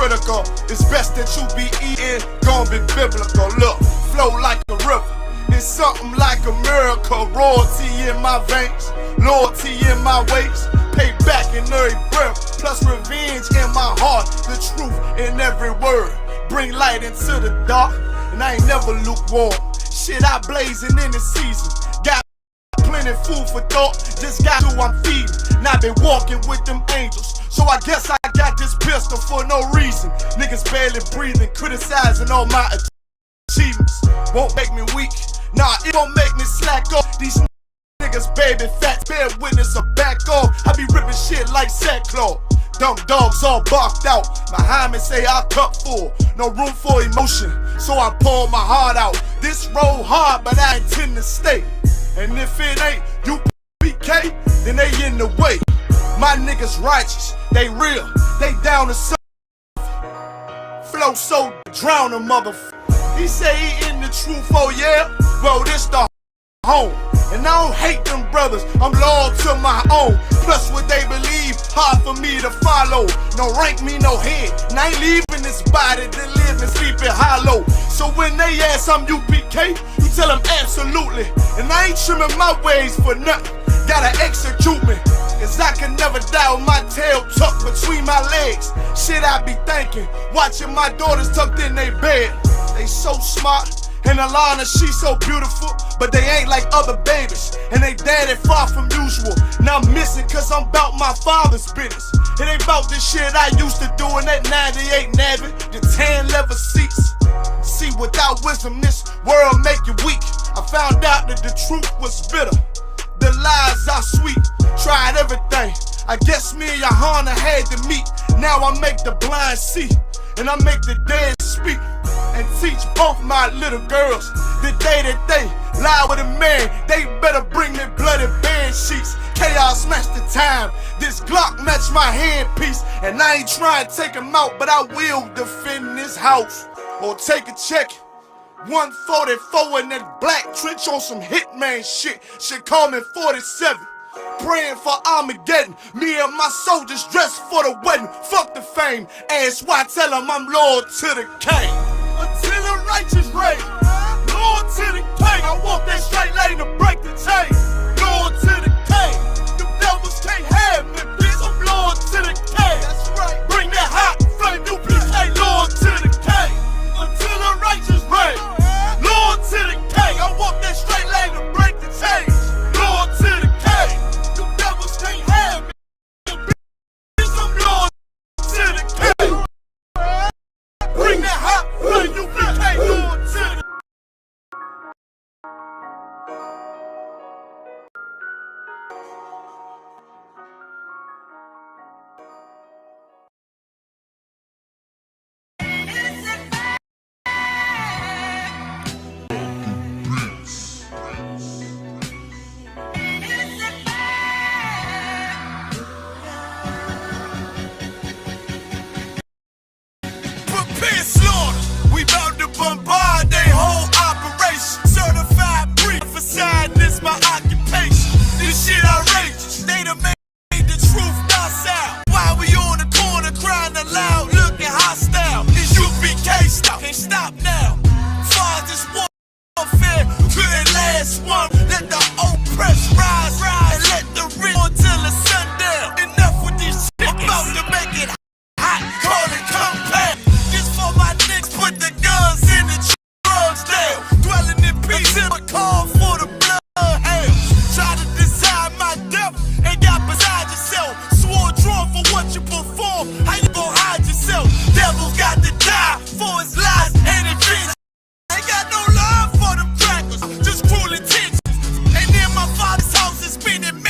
critical. It's best that you be eating, gon' be biblical. Look, flow like a river. It's something like a miracle. Royalty in my veins, loyalty in my ways. Pay back in every breath, plus revenge in my heart. The truth in every word. Bring light into the dark, and I ain't never lukewarm. Shit, I blazing in the season. Got plenty food for thought, just got who I'm feeding. Now been walking with them angels, so I guess I got this pistol for no reason. Niggas barely breathing, criticizing all my achievements. Won't make me weak, nah, it won't make me slack off. These niggas baby fat, bear witness or back off. I be ripping shit like sackcloth. Dumb dogs all barked out. My hymen say I cup full, no room for emotion, so I pour my heart out. This road hard, but I intend to stay. And if it ain't UPK, then they in the way. My niggas righteous, they real, they down to something. Flow so drown a motherfucker. He say he in the truth, oh yeah? Well, this the home. And I don't hate them brothers, I'm loyal to my own. Plus what they believe, hard for me to follow. No rank me, no head, and I ain't leaving this body to live and sleep in hollow. So when they ask I'm UPK, you tell them absolutely. And I ain't trimming my ways for nothing, gotta execute me. Cause I can never die with my tail tucked between my legs. Shit I be thinking, watching my daughters tucked in their bed. They so smart, and Alana, she so beautiful, but they ain't like other babies, and they daddy far from usual. Now I'm missing cause I'm about my father's business. It ain't about this shit I used to do in that 98 Navy, the tan leather seats. See, without wisdom, this world make you weak. I found out that the truth was bitter, the lies are sweet. Tried everything, I guess me and Johanna had to meet. Now I make the blind see, and I make the dead speak. And teach both my little girls the day that they lie with a man, they better bring me bloody bed sheets. Chaos match the time, this Glock match my handpiece. And I ain't trying to take him out, but I will defend this house. Or take a check, 144 in that black trench on some hitman shit. Should call me 47. Praying for Armageddon, me and my soldiers dressed for the wedding. Fuck the fame, ask why, tell them I'm loyal to the king. Until the righteous reign, loyal to the king. I walk that straight lane to break the chain. Loyal to the king, the devils can't have me, bitch. I'm loyal to the king. That's right. Bring that hot flame, new bitch, they loyal to the king. Until the righteous reign, loyal to the king. I walk that straight lane to break the chain. Loyal to the king, the devils can't have me, bitch. I'm loyal to the king. Bring that hot flame, new bitch, they loyal to the king. We bout to bombard they whole operation. Certified brief for side, this my occupation. This shit outrageous, they done made the truth docile. While we on the corner crying aloud, looking hostile. It's UPK stop, can't stop now. Far as this warfare, couldn't last one. Let the oppressed rise, and let the rich until the sundown. Enough with this shit, I'm about to make it hot, call it compact. For my niggas, put the guns in the drugs down. Dwelling in peace in my call for the blood hounds. Try to decide my death and got beside yourself. Swore drawn for what you perform. How you gon' hide yourself? Devil's got to die for his lies and his visions. Ain't got no love for them crackers, just cruel intentions. And then my father's house is spinning.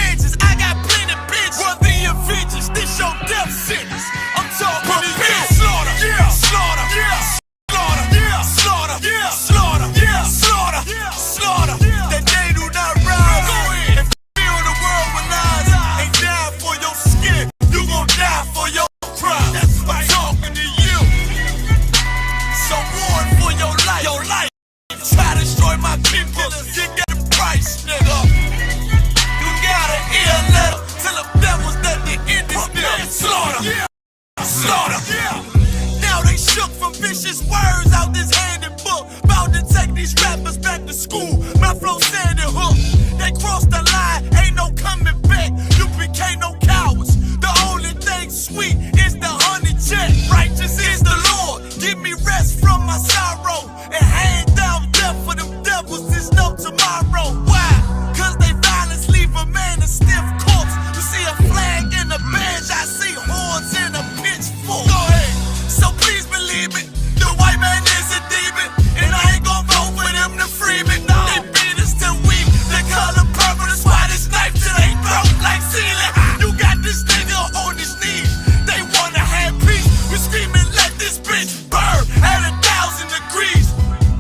from vicious words out this handed book. About to take these rappers back to school. My flow sand and hook. They crossed the line, ain't no coming back. You became no cowards. The only thing sweet is the honey check. Righteous is the Lord. Give me rest from my sorrow. And hand down death for them devils. There's no tomorrow. Why? Cause they violence leave a man a stiff corpse. You see a flag in a badge, I see horns in a pitchfork. Go ahead. So please believe it. The white man is a demon. And I ain't gon' vote for them to free me. No. They beat us till we the color purple. That's why this knife till they broke like ceiling. You got this nigga on his knees. They wanna have peace. We screaming, let this bitch burn at 1,000 degrees.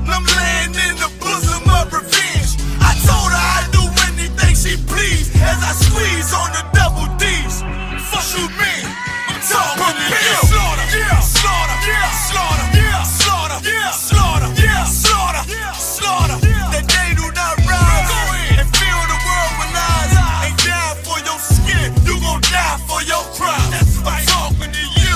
I'm laying in the bosom of revenge. I told her I'd do anything she please. As I squeeze on the double D's. Fuck you mean? I'm talking to you. Slaughter, yeah, slaughter, yeah, slaughter, yeah, slaughter, yeah, slaughter, yeah, slaughter, yeah, slaughter. That they do not rise and fill the world with lies. Ain't die for your skin, you gon' die for your crime. I'm talking to you.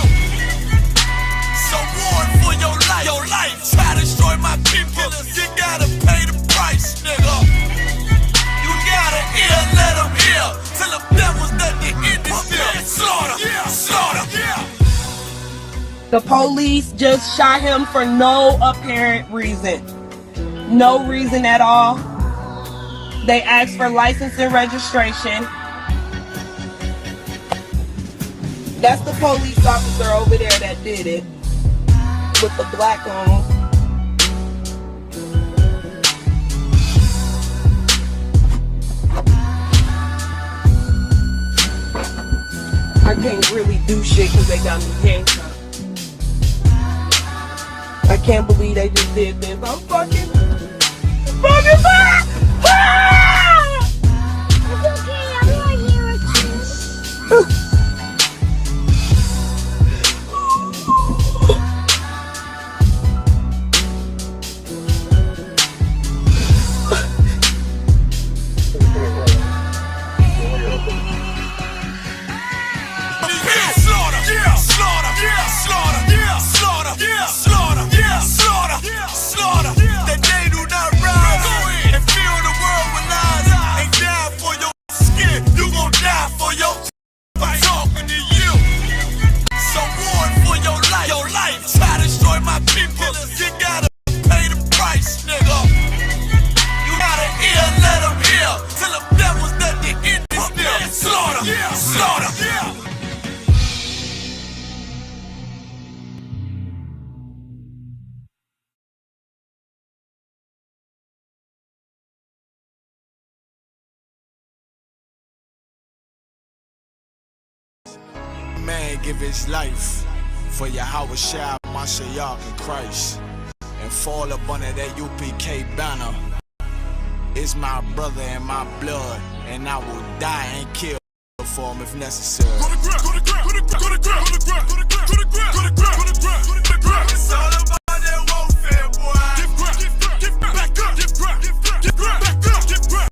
So warn for your life. Your life try to destroy my people. You gotta pay the price, nigga. You gotta hear, let them hear. Till the devils that they end this shit. Slaughter, yeah, slaughter, yeah. The police just shot him for no apparent reason. No reason at all. They asked for license and registration. That's the police officer over there that did it. With the black on. I can't really do shit because they got me handcuffed. I can't believe they just did this. I'm fucking back! Ah! It's okay, I'm not here with you. Man give his life for Yahweh Shai, Mashiach, and Christ, and fall up under that UPK banner. It's my brother and my blood, and I will die and kill for him if necessary. It's all about that warfare, boy. Give back up, give back up, give back up, give back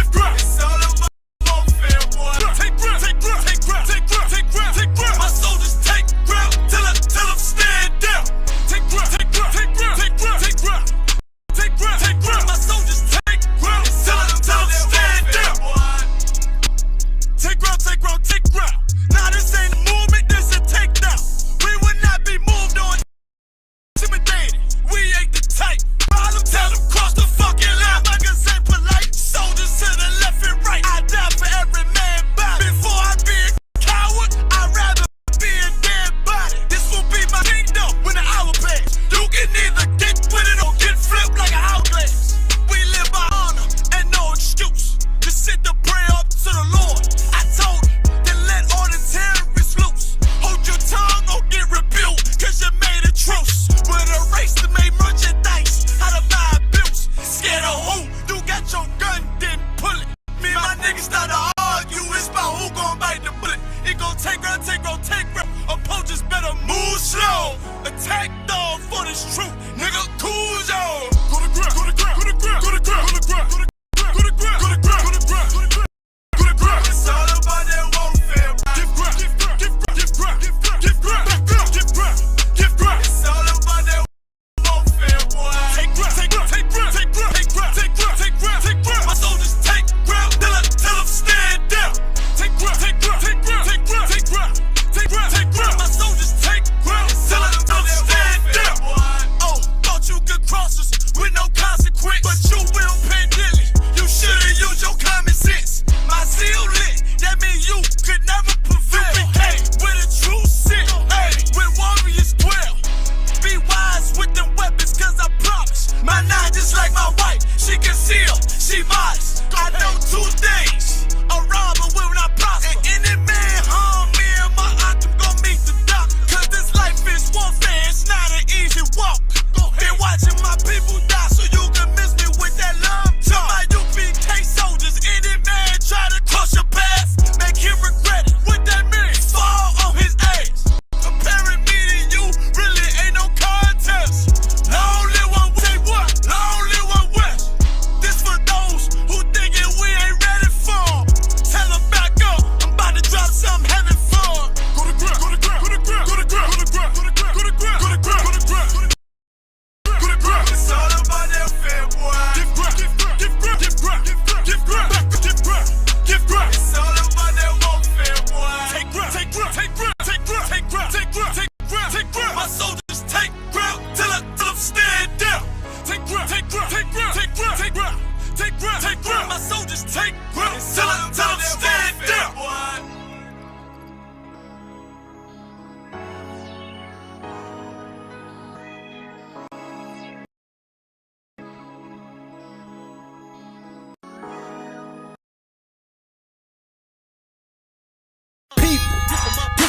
up. It's all about warfare, boy. Take grip, take grip, take grip, take grip, take grip, take grip. My soldiers take grip till them stand down. Take grip, take grip, take grip, take grip, take grip, take grip, take grip. My soldiers take grip till them stand down. Take grip, take grip, take grip. Now this ain't a movement, this a takedown. We would not be moved.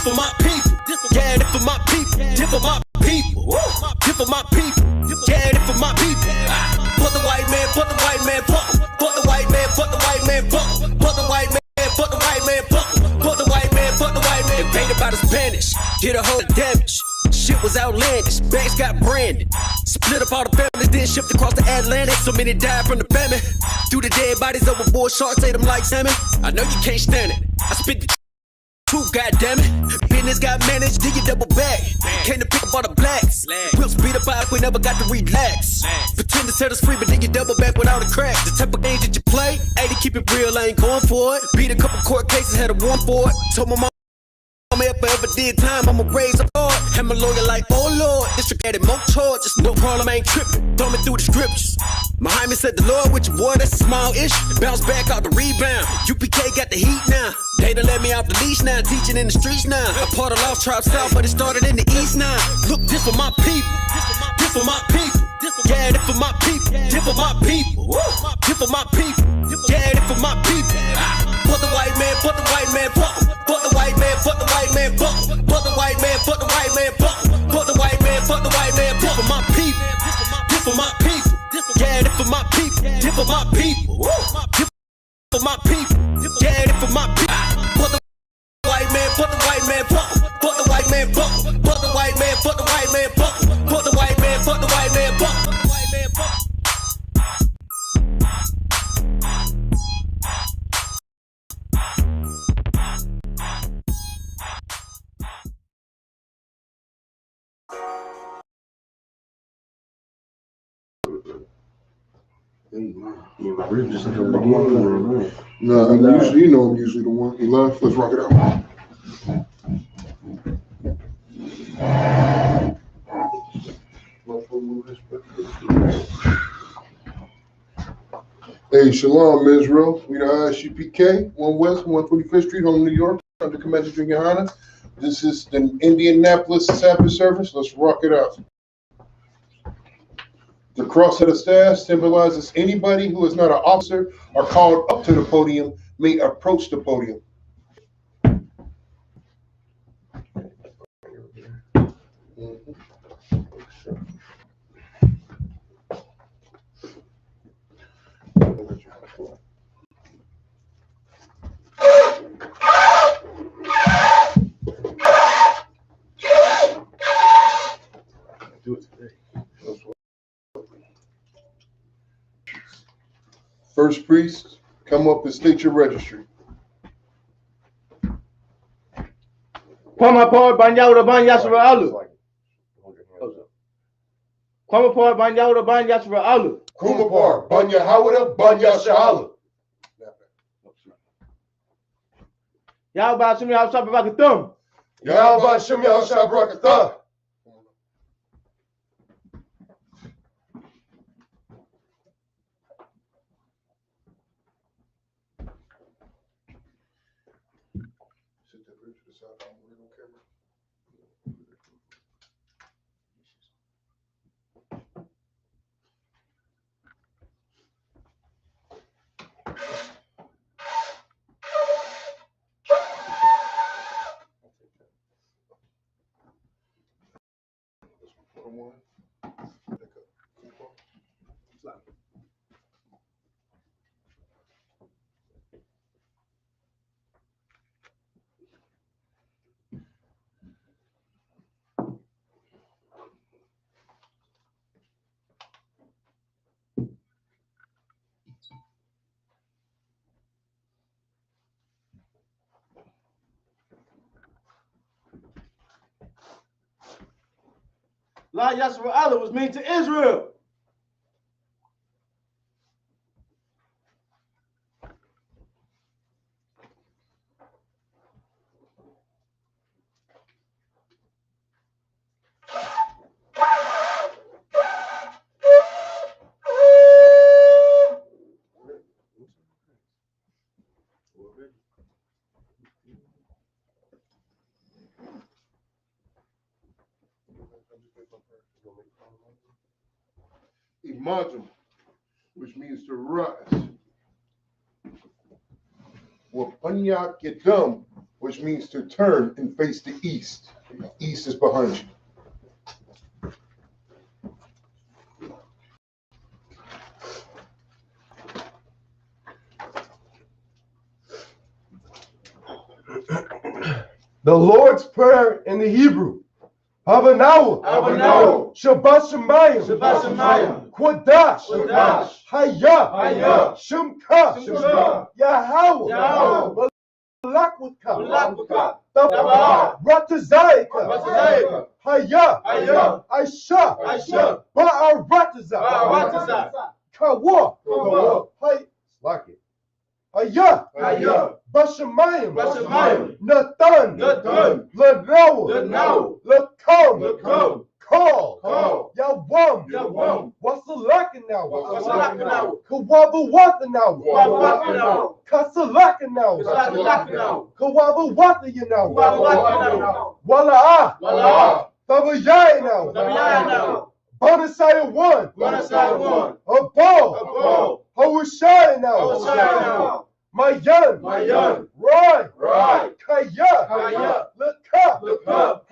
for my people. Yeah, this for my people. This for my people. This for my people. Yeah, this for my people. Fuck the white man, fuck the white man, fuck. Fuck the white man, fuck the white man, fuck. Fuck the white man, fuck the white man, fuck. Fuck the white man, fuck the white man. Invaded by the Spanish, did a whole damage. Shit was outlandish, banks got branded. Split up all the families, then shipped across the Atlantic. So many died from the famine. Threw the dead bodies overboard, sharks ate them like salmon. I know you can't stand it. I spit the truth, goddammit. Business got managed, did you double back? Came to pick up all the blacks. We'll speed up out, we never got to relax. Pretend to set us free, but then you double back without a crack. The type of games that you play, hey, to keep it real, I ain't going for it. Beat a couple court cases, had a warrant for it. Told my mom, if I ever did time, I'ma raise a Lord. And my lawyer like, oh Lord, district added more charges. No problem, I ain't tripping. Thumbing through the scriptures. Muhammad said, the Lord with you, boy, that's a small issue. Bounce back out the rebound. UPK got the heat now. They done let me off the leash now. Teaching in the streets now. I part of Lost Tribe South, but it started in the East now. Look, this for my people. This for my people. Yeah, this for my people. This for my people. This for my people. Yeah, this for my people. Fuck the white man, fuck the white man, fuck. Fuck the white man, fuck the white man, fuck. Fuck the white man, fuck the white man, fuck. Fuck the white man, fuck the white man, fuck. For my people. This for my people. Yeah, this for my people. This for my people. This for my people. Yeah, this for my people. Fuck the white man, fuck the white man, fuck. Fuck the white man, fuck. Fuck the white man, fuck the white man, fuck. Fuck the white man, fuck the white man, fuck. No, usually, you know, I'm usually the one. He left. Let's rock it out. Hey, shalom, Israel. We the Isupk, 1 West, 125th Street, home New York. Under Commander Junior Hana. This is the Indianapolis Sabbath service. Let's rock it out. The cross of the staff symbolizes anybody who is not an officer or called up to the podium may approach the podium. Do it today. First priest, come up and state your registry. Kwamapar Banyaura Ban Yasra Alu. Kwamapar Banyaura Ban Yasra Alu. Kumapar, Banya Hawada, Banya Shahala. Yaba Shumi Hausa Bakatum. Yahba Shimya Shabrakatha. La Yasra Alu was mean to Israel. Imagine, which means to rise. Wapanya Kedum, which means to turn and face the east. East is behind you. The Lord's Prayer in the Hebrew. Havanahu. Shabbat Shemayim. Kodash. Hayah. Shemka. Yahweh. Malakwaka. Ratazayika. Hayah. Aisha. Ba'aratazah. Kawa. Like it. Hayah. Bashamayim. Nathan. Lanoah. Lakom. Call. Yawam. Wasalakanawa. Kawabawatanawa. Kasalakanawa. Kawabawatayanawa. Wala'ah. Tabayayanawa. Bonasaya 1. Abal. Hawashayanawa. Mayan. Rai. Kaya. Laka.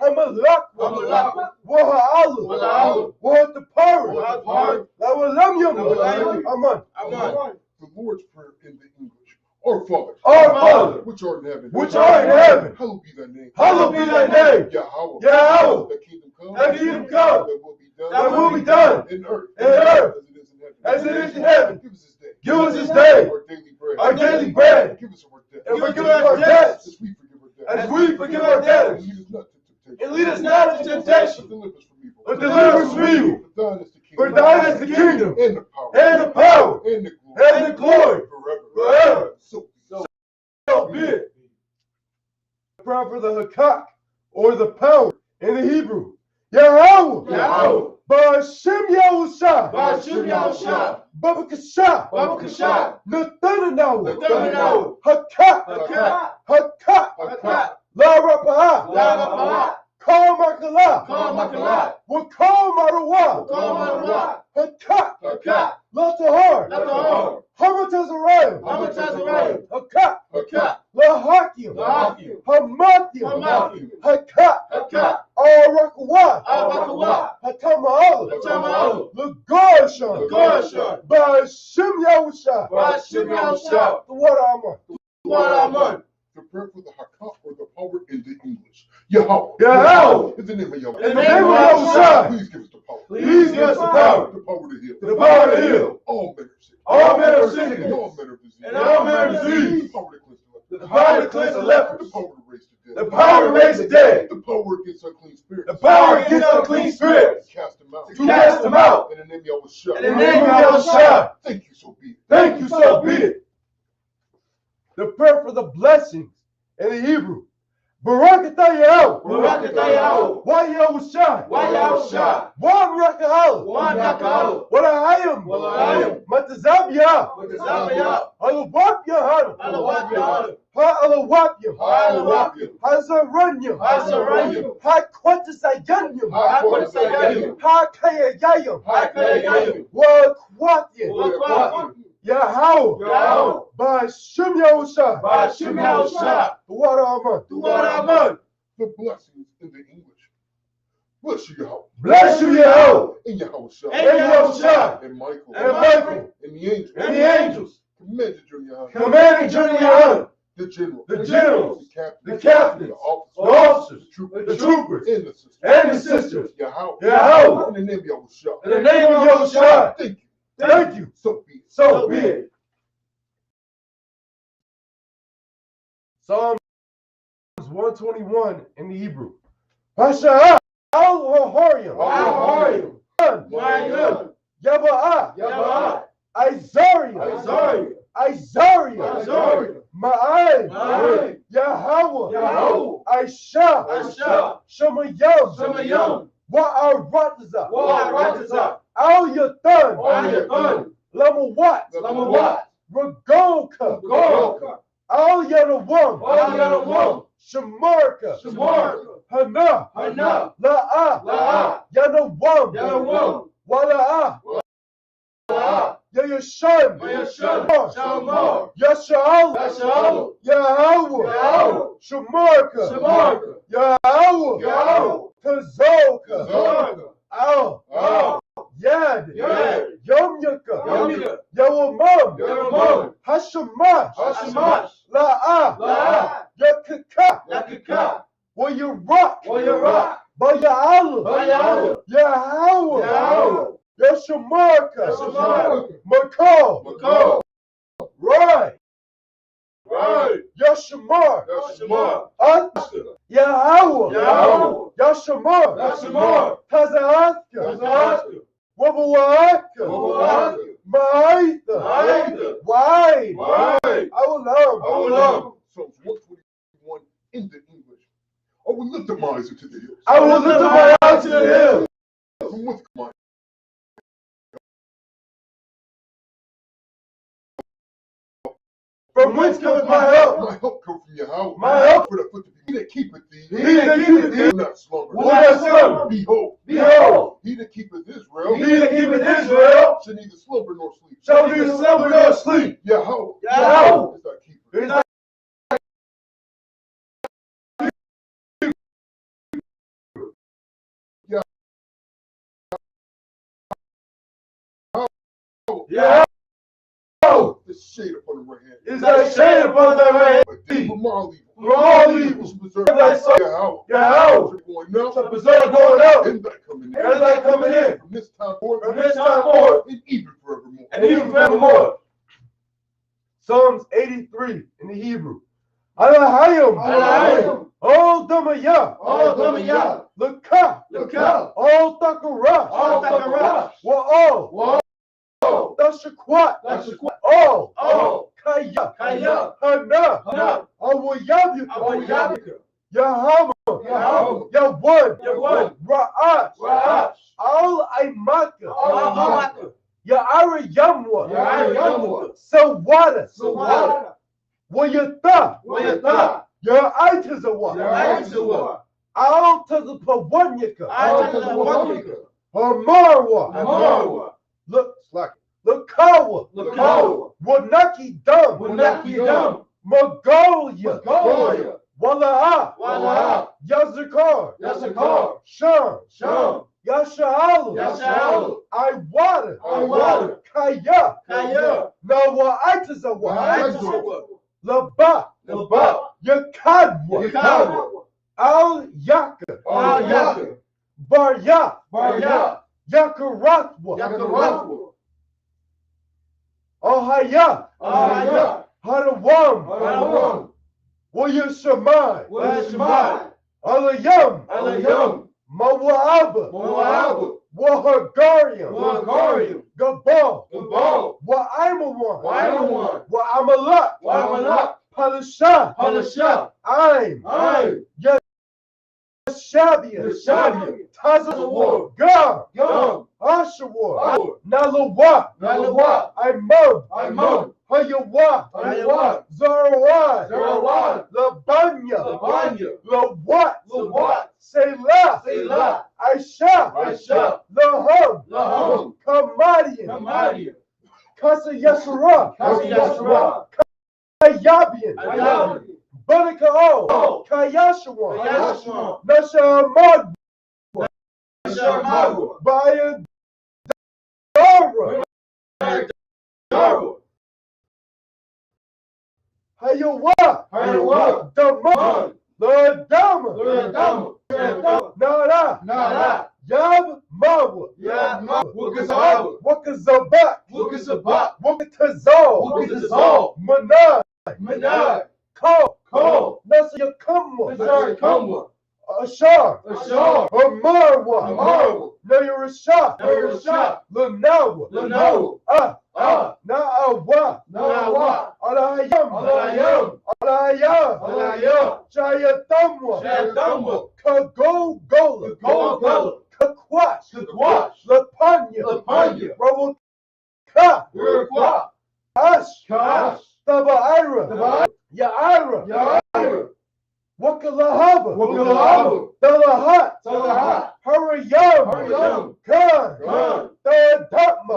Hamalak. Waha'alu. Wahatapari. Lawalamyam. Aman. The Lord's Prayer in the English. Our Father, which art in heaven, hallowed be thy name. Yahweh. Thy kingdom come. Thy will be done. In earth. As it is in heaven. Give us this day. Our daily bread. Give us And forgive us our debts. As we forgive our debtors. And lead us not into temptation. But deliver us from evil. For thine is the kingdom. And the power. And the power. And the glory. Forever. So be it. The prayer for the Hakak, or the power in the Hebrew. Yahweh. Ba'ashem Yahushua. Babakashah. Nathanahu. Hakak. La Rapa'ah. Kal Makalah. Wakal Marawa. Hakak. La Tahar. Hamatazarayim. Hakak. La Hakim. Hamathim. Hakak. Al-Rakawat. Hatama'al. L'Gorshan. Ba'ashem Yahushua. The water Aman. The prayer for the Hakak, or the power in the English. Yahweh. In the name of Yahweh. In the name of Yahushua. Please give us the power. Please give us the power. The power to heal. The power to heal. All men are sick. All men are sick. And all men are diseased. And all men are diseased. The power to cleanse the leper. The power to cleanse the lepers. The power to raise the dead. The power to raise the dead. The power against unclean spirits. The power against unclean spirits. To cast them out. To cast them out. In the name of Yahushua. In the name of Yahushua. Thank you, so be it. Thank you, so be it. The prayer for the blessings in the Hebrew. Barak atah Yahweh. Wa Yahushua. Wa Rakahal. Wa Lahayim. Matazabiyah. Alawab Yahana. Ha-alawabiyam. Ha-zaranyam. Ha-kwatasayanyam. Ha-kayayayam. Wa-kwatyam. Yahweh. Ba'ashem Yahushua. The water Aman. The blessings in the English. Bless you, Yahweh. Bless you, Yahweh. In Yahushua. And Michael. And the angels. Commanded during Yahweh. The generals. The captains. The officers. The troopers. And the sisters. Yahweh. In the name of Yahushua. In the name of Yahushua. Thank you. So be it. Psalms 121 in the Hebrew. Hasha'ah. Al-Hahorim. Yaba'ah. Isaiah. Ma'ai. Yahweh. Aisha. Shemayam. Wa'aratazah. Al-Yathan. Lamawat. Ragolka. Al-Yanawam. Shamarka. Hana. La'ah. Yanawam. Wala'ah. son, Shamar, Yasha'Allah, Yasha'Allah, Yahweh, Shamarka, Yahweh, Tazoka, Al, Yad, Yomyaka, Yawamam, Hashamash, La'a, Yakaka, Wayarak, Baya'Allah, Yahweh, Yashamarka, Makal, Right, Yashamar, Yahweh, Yashamar, Tazahaka, Wabawaka, Ma'aitha, Wide, Awulam, Psalms 121 in the English. I will lift up my eyes into the hills. I will lift up my eyes to the hills. From whence my From whence cometh my help? My help comes from Yahweh. My help. For the foot to be. He that keepeth thee. He that keepeth thee will not slumber. will not slumber. Behold. Behold, He that keepeth Israel. he that keepeth Israel Shall neither slumber nor sleep. shall neither slumber nor sleep. Yahweh. Yahweh Is thy keeper. is thy Yahweh The shade upon the right hand. is thy shade upon thy right But thee from all evil. From all evil. Shall preserve Thy soul. Yahweh. Yahweh Going out. shall preserve going out And thy coming in. and thy coming in From this time forth. from this time forth And even forevermore. and even forevermore. Psalms 83 in the Hebrew. Alahayim. All Damaya. Laka. All Takarash. Wa all. Dashakwat. All. Kaya. Hana. Awayabika. Yahama. Yawan. Ra'ash. Al Aimaka. Ya'ara Yamwa. Sawada. Wayata. Ya'aitazawa. Al Tazapawanyaka. Hamarwa. Lakawa. Wanaki Dam. Mongolia. Wala'a. Yazakar. Sham. Yasha'Allah. Iwata. Kaya. Nawa'aitazawa. Laba. Yakadwa. Al Yaka. Barya. Yakaratwa. Ahaya. Hadawam. Wayashamai. Alayam. Mawa'aba. Wahagariam. Gabal. Wa'aimawan. Wa'amalak. Palashah. Aim. Yashabian. Tazawar. Gam. Ashawar. Nalawa. Imam. Hayawa. Zarawad. Labanya. Lawat. Selah. Aisha. Laham. Kamadian. Kasa Yasura. Kayabian. Baraka'o. Kayashawan. Nashamad. Bayan. Dara. Hayawa. Daman. Ladama. Nara. Yab Mawa. Wakazabak. Wakatazal. Manai. Call. Nasayakamwa. Ashar. Amarwa. Nayarashah. Lanawa. Na'awa. Alayam. Jayatamwa. Kagogola. Kakwash. Lapanya. Rawaka. Kash. Tabaira. Ya'ira. Wakalahaba. Dalahat. Harayam. Khan. Dadatma.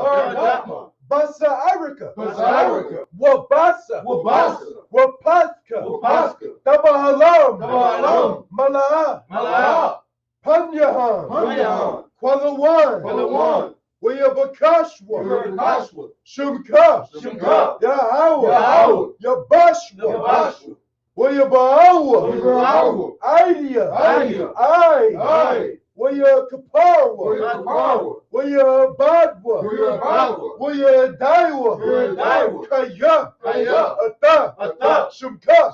Basa one. Where your Bakashwa. Bakashwa. Shimka. Shimka. Yahweh. Yahweh. Yabashwa. Yabashwa. Where your Baawa. Yahweh. Idea. Idea. Aye. Where your Kaparwa. Where your Kaparwa. Where your Badwa. Where your Badwa. Where your Daiwa. Where your Daiwa. Kaya. Kaya. Ata. Shimka.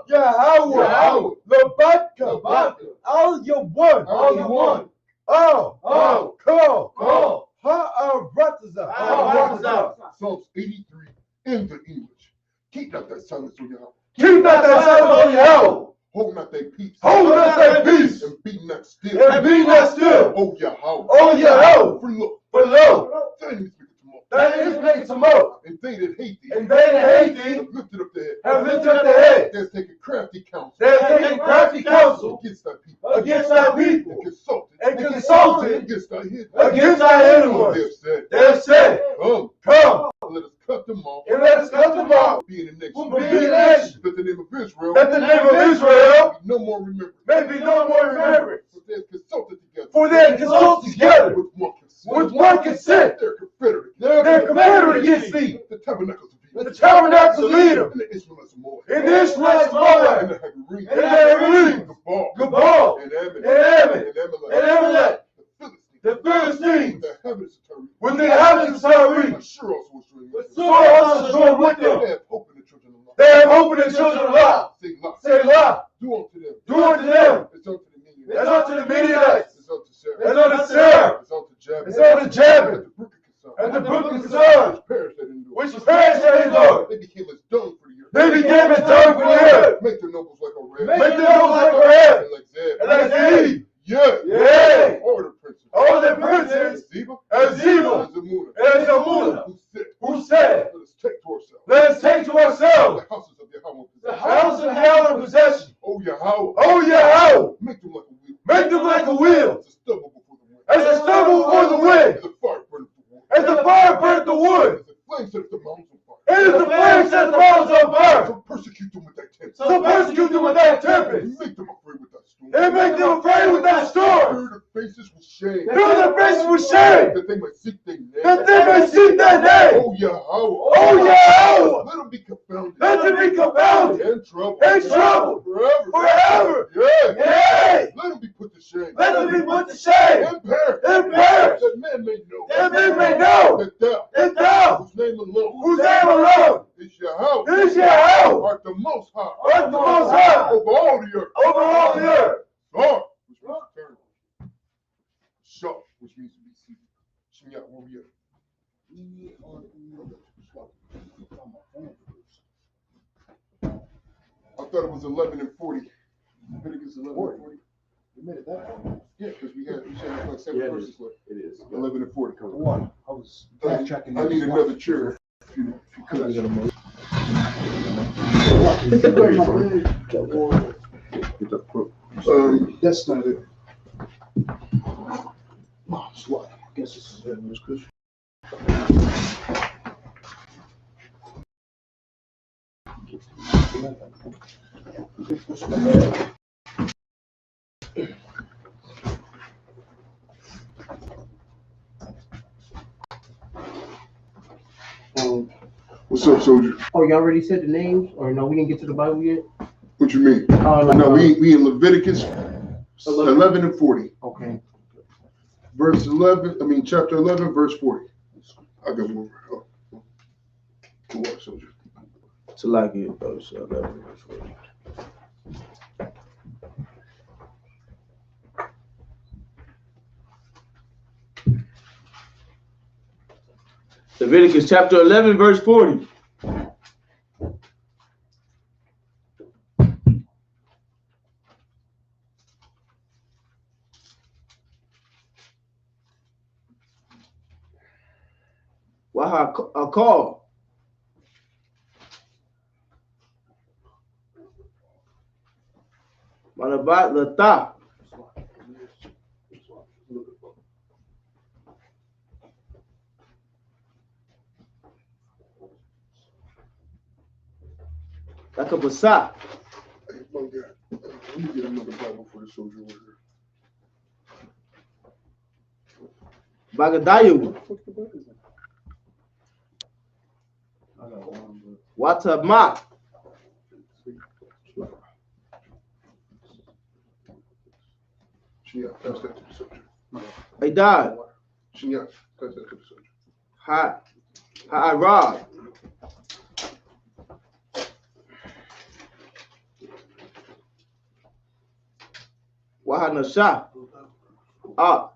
Yahweh. Yahweh. Labatka. Labatka. All your one. All you want. Call. Call. Ha'arataza. Psalms 83 in the English. Keep not thy silence, O Yahweh. Keep not thy silence, O Yahweh. Hold not thy peace. Hold not thy peace. And be not still. And be not still. O Yahweh. O Yahweh. For lo, For lo, thine is making tomorrow. thine is making tomorrow. And they that hate thee And they that hate thee have lifted up their head. have lifted up their head. They have taken crafty counsel They have taken crafty counsel against thy people. against thy people. And consulted against thy hidden. Against thy They enemies. have said, They have said, Come, come, let us cut them off. and let us cut them off. Be in the nation. Who be in the nation. That the name of Israel That the name of Israel be no more remembered. may be no more remembered. For they have consulted together. For they have consulted together with one consent. with one consent. They're confederate. They're confederate against thee. The tabernacles of The Edom. tabernacles of Edom. And the Ishmaelites of Moab. And the Israelites of And Moab. the Hagarenes. And the Hagarenes. Gabal. Gabal. And Ammon. And Ammon. And Amalek. And Amalek. The The Philistines. Philistines. The inhabitants of Tyre. With the inhabitants of Tyre. Sure also was joined with So also join with them. them. They have hope in the children of light. They have hope in the children of light. Say Selah. do unto them. Do unto them. It's unto the Midianites. As unto the Midianites. It's unto Sarah. As unto Sarah. It's unto Jabin. It's unto Jabin. And the brook of Kissar. And the brook of Kissar. Which perished at Endor. Which perished at Endor. They became as dung for the earth. They became as dung for the earth. Make their nobles like a red. Make them look like a red. And like Zeb. And like Zeb. Yeah. Yea. All the princes. All the princes. Ziba. And Ziba. And Zamuna. And Zamuna. Who Who said, said, let us take to ourselves let us take to ourselves the houses of Yahweh. the house of Yahweh in possession. Oh Yahweh. Oh Yahweh. Make them like a wheel. Make them like a wheel. As a stubble before the wind. As a stubble before the wind. As a fire burns the wood. As the fire burnt the wood. As the flame sets the mountains on fire. As the flame sets the mountains on fire. So persecute them with thy tempest. So persecute them with thy tempest. And make them afraid with thy storm. And make them afraid with thy storm. Fill their faces with shame. Fill their faces with shame. That they might seek thy name. That they may seek thy name. Oh Yahweh. Oh Yahweh. Let them be confounded. Let them be confounded. In trouble. In trouble. Forever. Forever. Yeah. Yea. Let them be put to shame. Let them be put to shame. And perish. And perish. That men may know. That men may know. That Thou. whose name alone. Whose name alone. Is Yahweh. Is Yahweh. Art the most high. Art the most high. Over all the earth. Over all the earth. Sar, which means eternal. Shah, which means to be seated. Shemiyah, where we at? I thought it was 11 and 40. Leviticus 11 and 40. We made it that far. Yeah, because we had like 7 verses left. It is. 11 and 40. One. I was backtracking. I need another chair. If you could. Get that quick. That's not it. Oh, SWAT. I guess this is it. What's up, soldier? Oh, you already said the names? Or no, we didn't get to the Bible yet? What you mean? Oh, No, we in Leviticus 11 and 40. Okay. Verse 11, chapter 11, verse 40. I got one. Oh. What, soldier? So like it, verse 11, verse 40. Leviticus chapter 11, verse 40. Wow, a call. Malabat Lata. Like a basa. Hey, my God. Let me get another Bible for the soldier over here. Bagadayu. Watamak. Shinya, pass that to the soldier. Adad. Shinya, pass that to the soldier. Ha'arab. Wahanasha. Ah.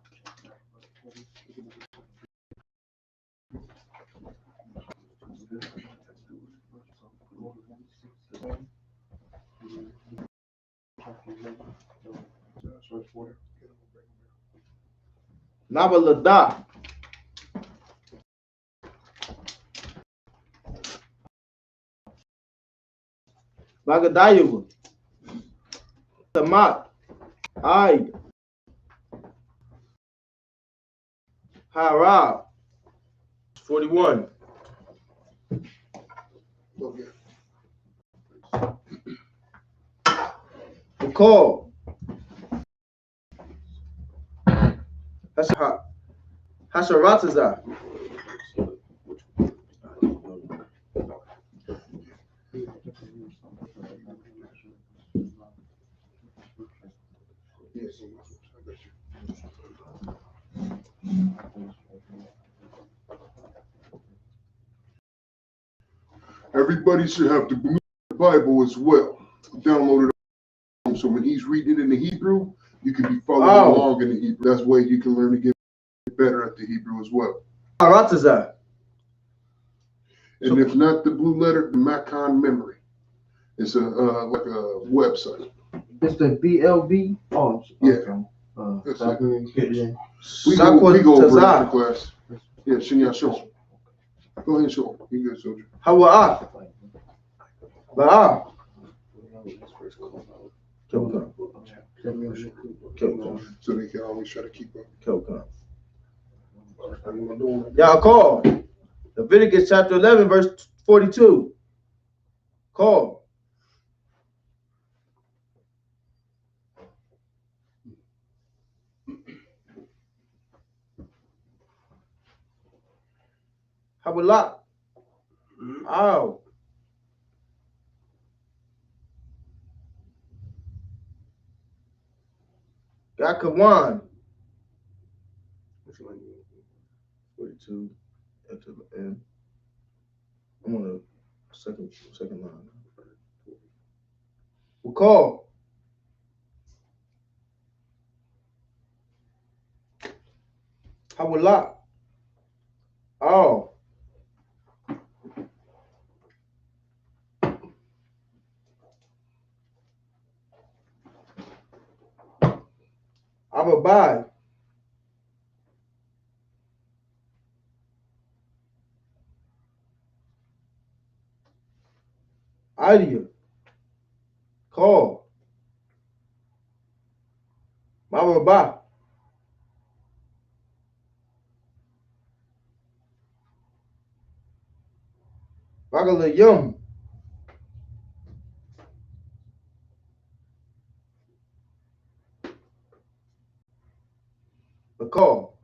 Nabalada. Bagadayu. Tamat. Aid. Harab. 41. Okay. Recall. Hasharatazah. Yes, I got you. Everybody should have the Bible as well. Download it. So when he's reading it in the Hebrew, you can be following along in the Hebrew. That's way you can learn to get better at the Hebrew as well. Hasharatazah. And if not the blue letter, the Macon Memory. It's a like a website. It's the BLB. Oh, Yeah. okay. That's so it. We go over it in class. Yeah, Shinya, show him. Go ahead and show him. You good, soldier. Hawa'ah. Ba'ah. So they can always try to keep up. Yaakov. Leviticus chapter 11, verse 42. Call. Habalak. Ow. Gakawan. 42 at the end. I'm on the second line. We'll call. Hawalak. Oh. Ababai. Idea. Call. Mababa. Bagala Yum. The call.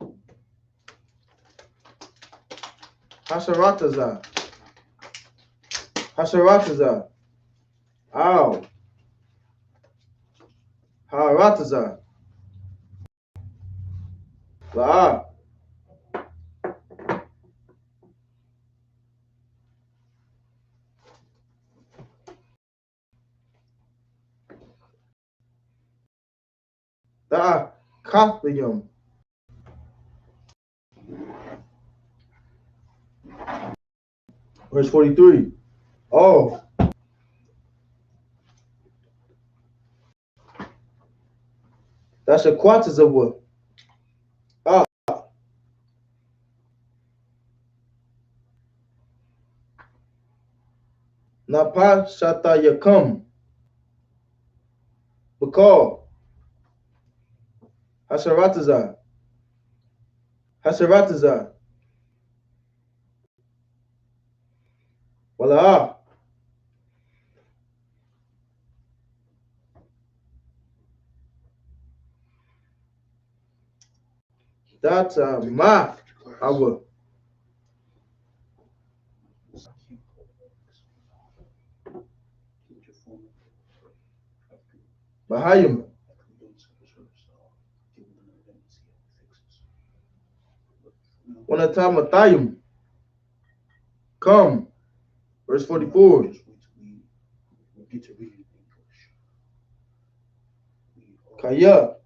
Hasharatazah. Hasharatazah. Ow. Haratazah. La'ah. Da'a Kathayum. Verse 43. Oh. That's a quarters of what? Ah. Napa Shata Yakum. Bakal. Hasharatazah. Hasharatazah. Wala'ah. That's my our. Bahayim. One at a time, Mathayim. Come. Verse 44. Kaya.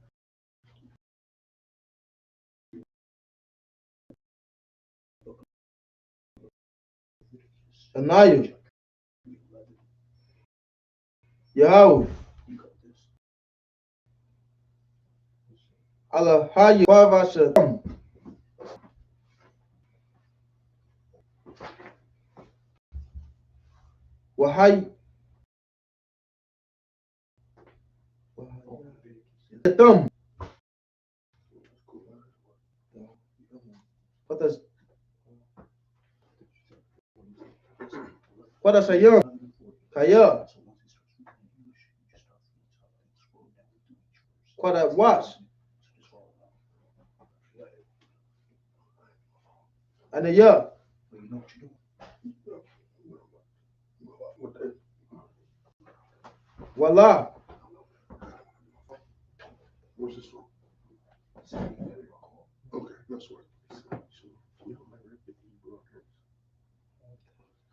Anaya. Yahweh. Allah Hayy Wavasha. Wahai Thumb. What does a young Kaya? What I watch? And a year. Voila. Where's this from? Okay, that's right.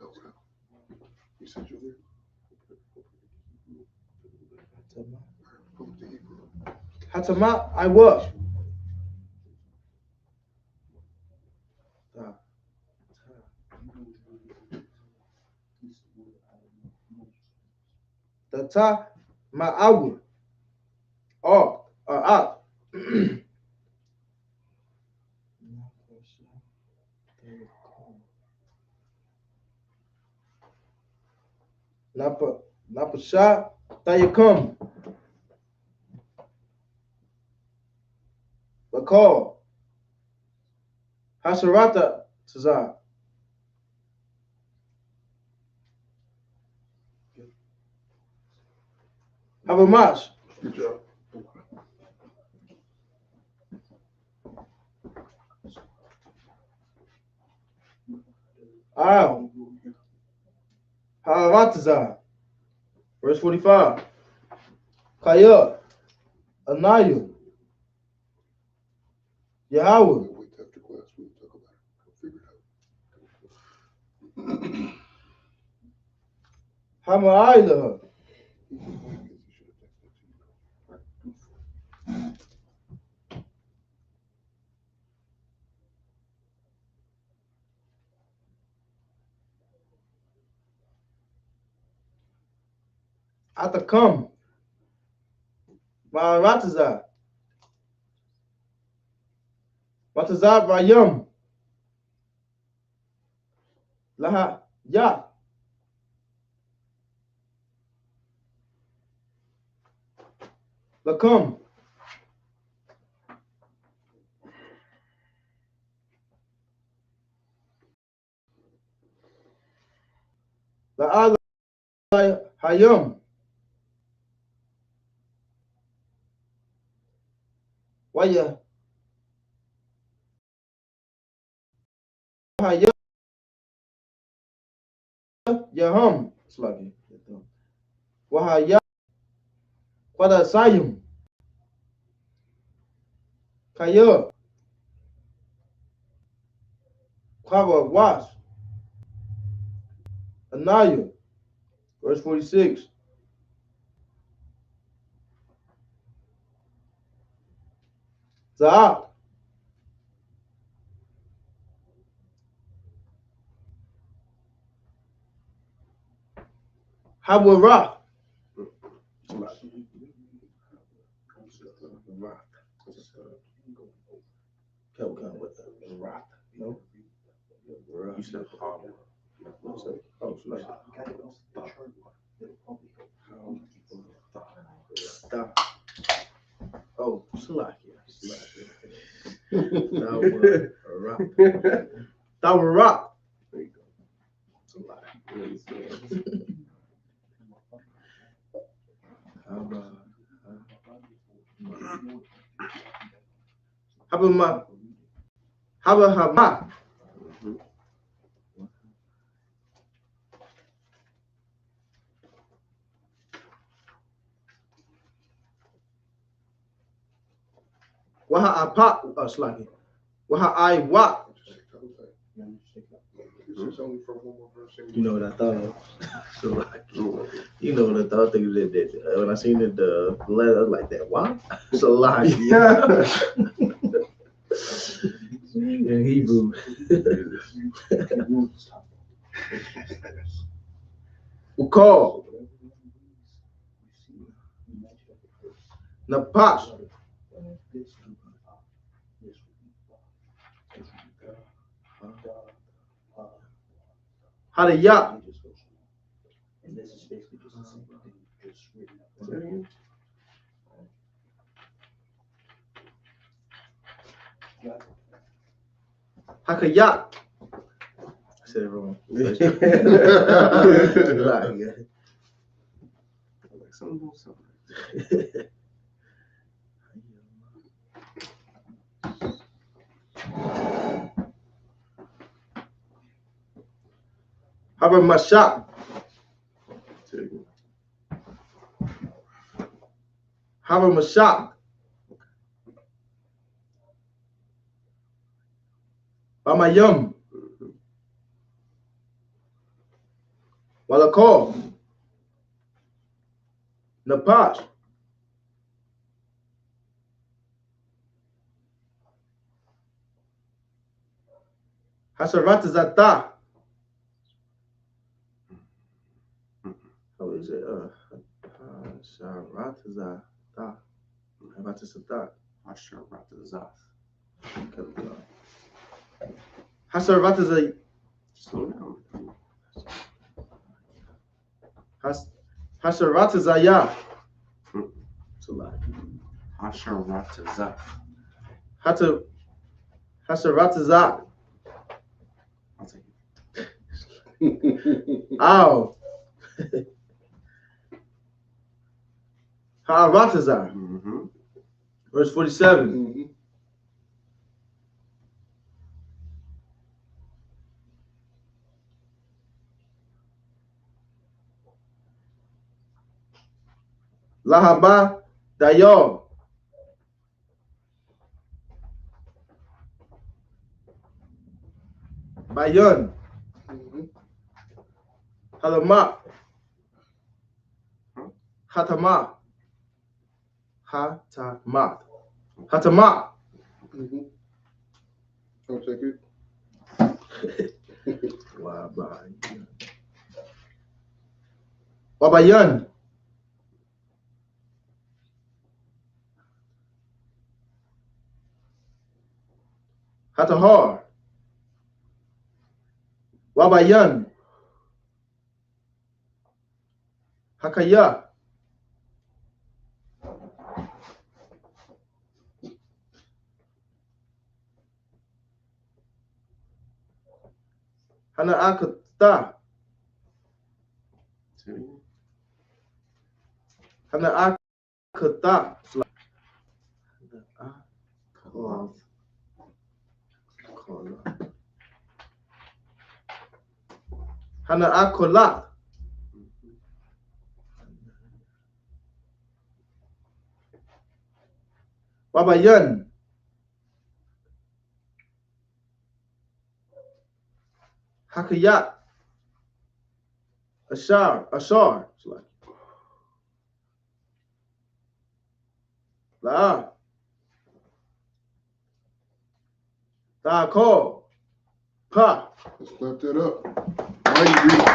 Okay. You said you're there? Hatama, I was. The ta my hour. Oh, out. Napa shot, you come. Call. Hasarata Tazar. Have a match. Good job. Ow. Haratazar. Verse 45. Kaya. Anaya. Yahweh. Wait after class, we'll talk about it. We'll figure it out. Hama'ila. Atakam. Ma'aratazar. Matazar Rayam. Laha Ya. Lakam. La'ala Hayam. Waya. Hayam. Yaham. Sluggy. Wahaya. Kwada Sayum. Kaya. Kwaba Wash. Anaya. Verse 46. Za'at. Hawara. No? You said stop. Oh, Salakia. That were rock. There you go. How about my Haba. Waha apa slaki. Waha I wa. You know what I thought of? So like, you know what I thought? That when I seen the letter, I was like that. What? So like, in Hebrew. Ukal. Napash. Hadaya. Hakaya. I said it wrong. Haba Mashak. Haba Mashak. Bamayum. Walakor. Napash. Hasaratazata. How is it? Hasaratazata. Hasharatazah. Hasaratazah. Slow down. Hasaratazaya. It's a lot. Hasharatazah. Hasaratazah. I'll take it. Ow. Ha'aratazah. Verse 47. Lahaba Dayo. Bayon. Halama. Hatama. Hatama. Hatama. I'll take it. Wabayan. Hatahar. Wabayan. Hakaya. Hana akata. Hana akata. Hana akola. Wabayan. Hakayat. Ashar. La. Ta'ako. Pa. Let's clap that up. Why you read?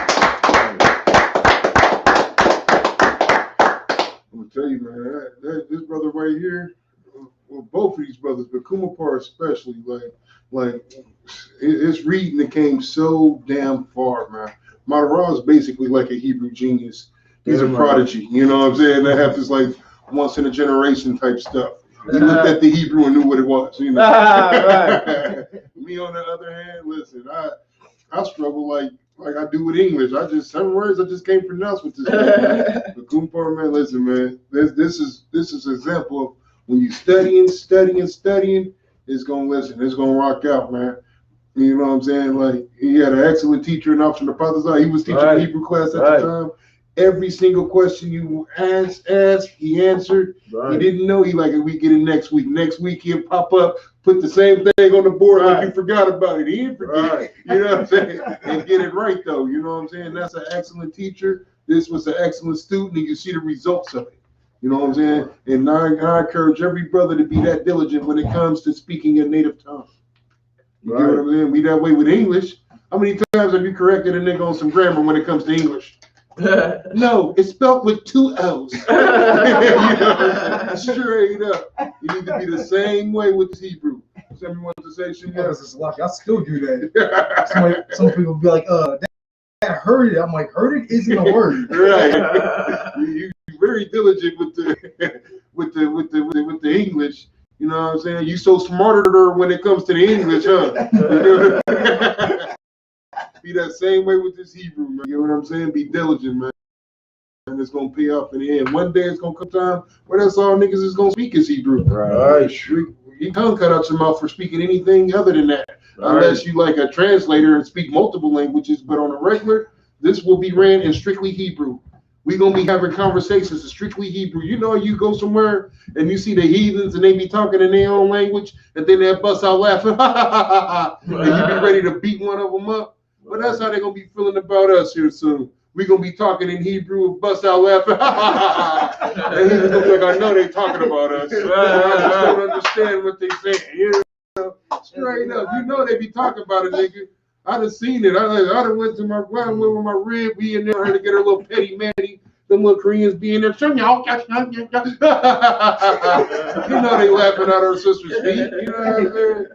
I'm gonna tell you, man, this brother right here, well, both of these brothers, but Kumapar especially, like his reading it came so damn far, man. Madara is basically like a Hebrew genius. He's a prodigy, you know what I'm saying? They have this like once in a generation type stuff. He looked at the Hebrew and knew what it was, you know. Right. Me on the other hand, listen, I struggle like I do with English. Certain words I just can't pronounce with this man. But Kumapar, man, listen, man, this is an example of when you studying, it's gonna listen. It's gonna rock out, man. You know what I'm saying? Like, he had an excellent teacher in Option the Father's Eye. He was teaching the Hebrew class at the time. Every single question you asked, he answered. He didn't know. He like, we get it next week. Next week he'll pop up, put the same thing on the board like you forgot about it. He didn't forget. You know what I'm saying? And get it right though. You know what I'm saying? That's an excellent teacher. This was an excellent student, and you see the results of it. You know what I'm saying? And I encourage every brother to be that diligent when it comes to speaking your native tongue. You get what I'm saying? Be that way with English. How many times have you corrected a nigga on some grammar when it comes to English? No, it's spelled with 2 L's. You know, straight up. You need to be the same way with Hebrew. Somebody wants to say shit? Yes, I still do that. Some people be like, that heard it. I'm like, heard it isn't a word. Right. You're very diligent with the English. You know what I'm saying? You so smarter when it comes to the English, huh? Be that same way with this Hebrew, man. You know what I'm saying? Be diligent, man. And it's gonna pay off in the end. One day it's gonna come time where that's all niggas is gonna speak is Hebrew. Right. You can't cut out your mouth for speaking anything other than that. Unless you like a translator and speak multiple languages, but on a regular, this will be ran in strictly Hebrew. We're going to be having conversations in strictly Hebrew. You know, you go somewhere and you see the heathens and they be talking in their own language, and then they bust out laughing, and you be ready to beat one of them up. But that's how they're going to be feeling about us here soon. We're going to be talking in Hebrew and bust out laughing. And he's going to be like, I know they're talking about us. I just don't understand what they're saying. You know? Straight up. You know they be talking about it, nigga. I done seen it. I done went with my rib. We in there to get her little petty manny. Them little Koreans be in there. You know they laughing at our sister's feet. You know what I'm saying?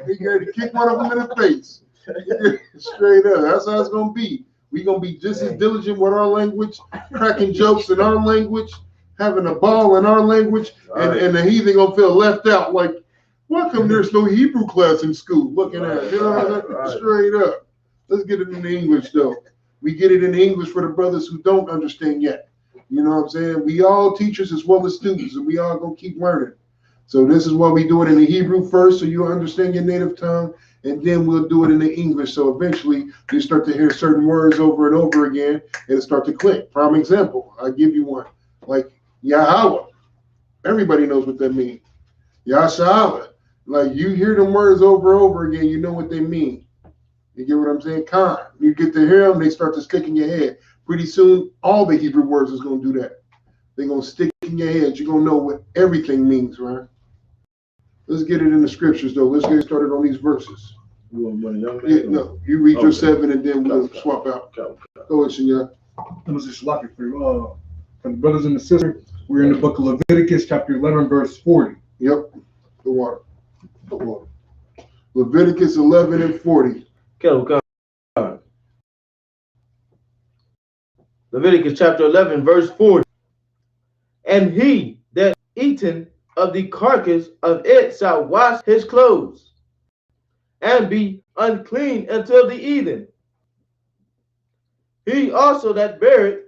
We got to kick one of them in the face. Straight up. That's how it's gonna be. We gonna be just as diligent with our language, cracking jokes in our language, having a ball in our language, and the heathen gonna feel left out. Like, why come there's no Hebrew class in school? Looking at it, you know what I'm saying? Straight up. Let's get it in English though. We get it in English for the brothers who don't understand yet. You know what I'm saying? We all teachers as well as students, and we all gonna keep learning. So this is why we do it in the Hebrew first, so you understand your native tongue, and then we'll do it in the English. So eventually you start to hear certain words over and over again, and it'll start to click. Prime example, I'll give you one. Like Yahweh. Everybody knows what that means. Yahshua. Like, you hear them words over and over again, you know what they mean. You get what I'm saying? Khan. You get to hear them, they start to stick in your head. Pretty soon, all the Hebrew words is going to do that. They're going to stick in your head. You're going to know what everything means, right? Let's get it in the scriptures, though. Let's get started on these verses. You want money, young man? Yeah, no, you read your 7, and then we'll swap out. Go ahead, Shania. Let me just lock it for you. For the brothers and the sisters, we're in the book of Leviticus, chapter 11, verse 40. Yep. The water. Leviticus 11 and 40. Come on. Leviticus chapter 11, verse 40. And he that eaten of the carcass of it shall wash his clothes, and be unclean until the evening. He also that buried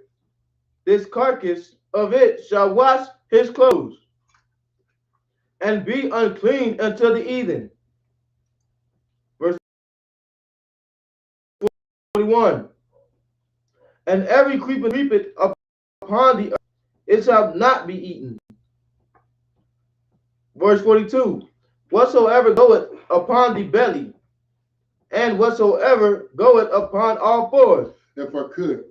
this carcass of it shall wash his clothes, and be unclean until the evening. Verse 41. And every creeper creepeth upon the earth, it shall not be eaten. Verse 42. Whatsoever goeth upon the belly, and whatsoever goeth upon all fours. If I could.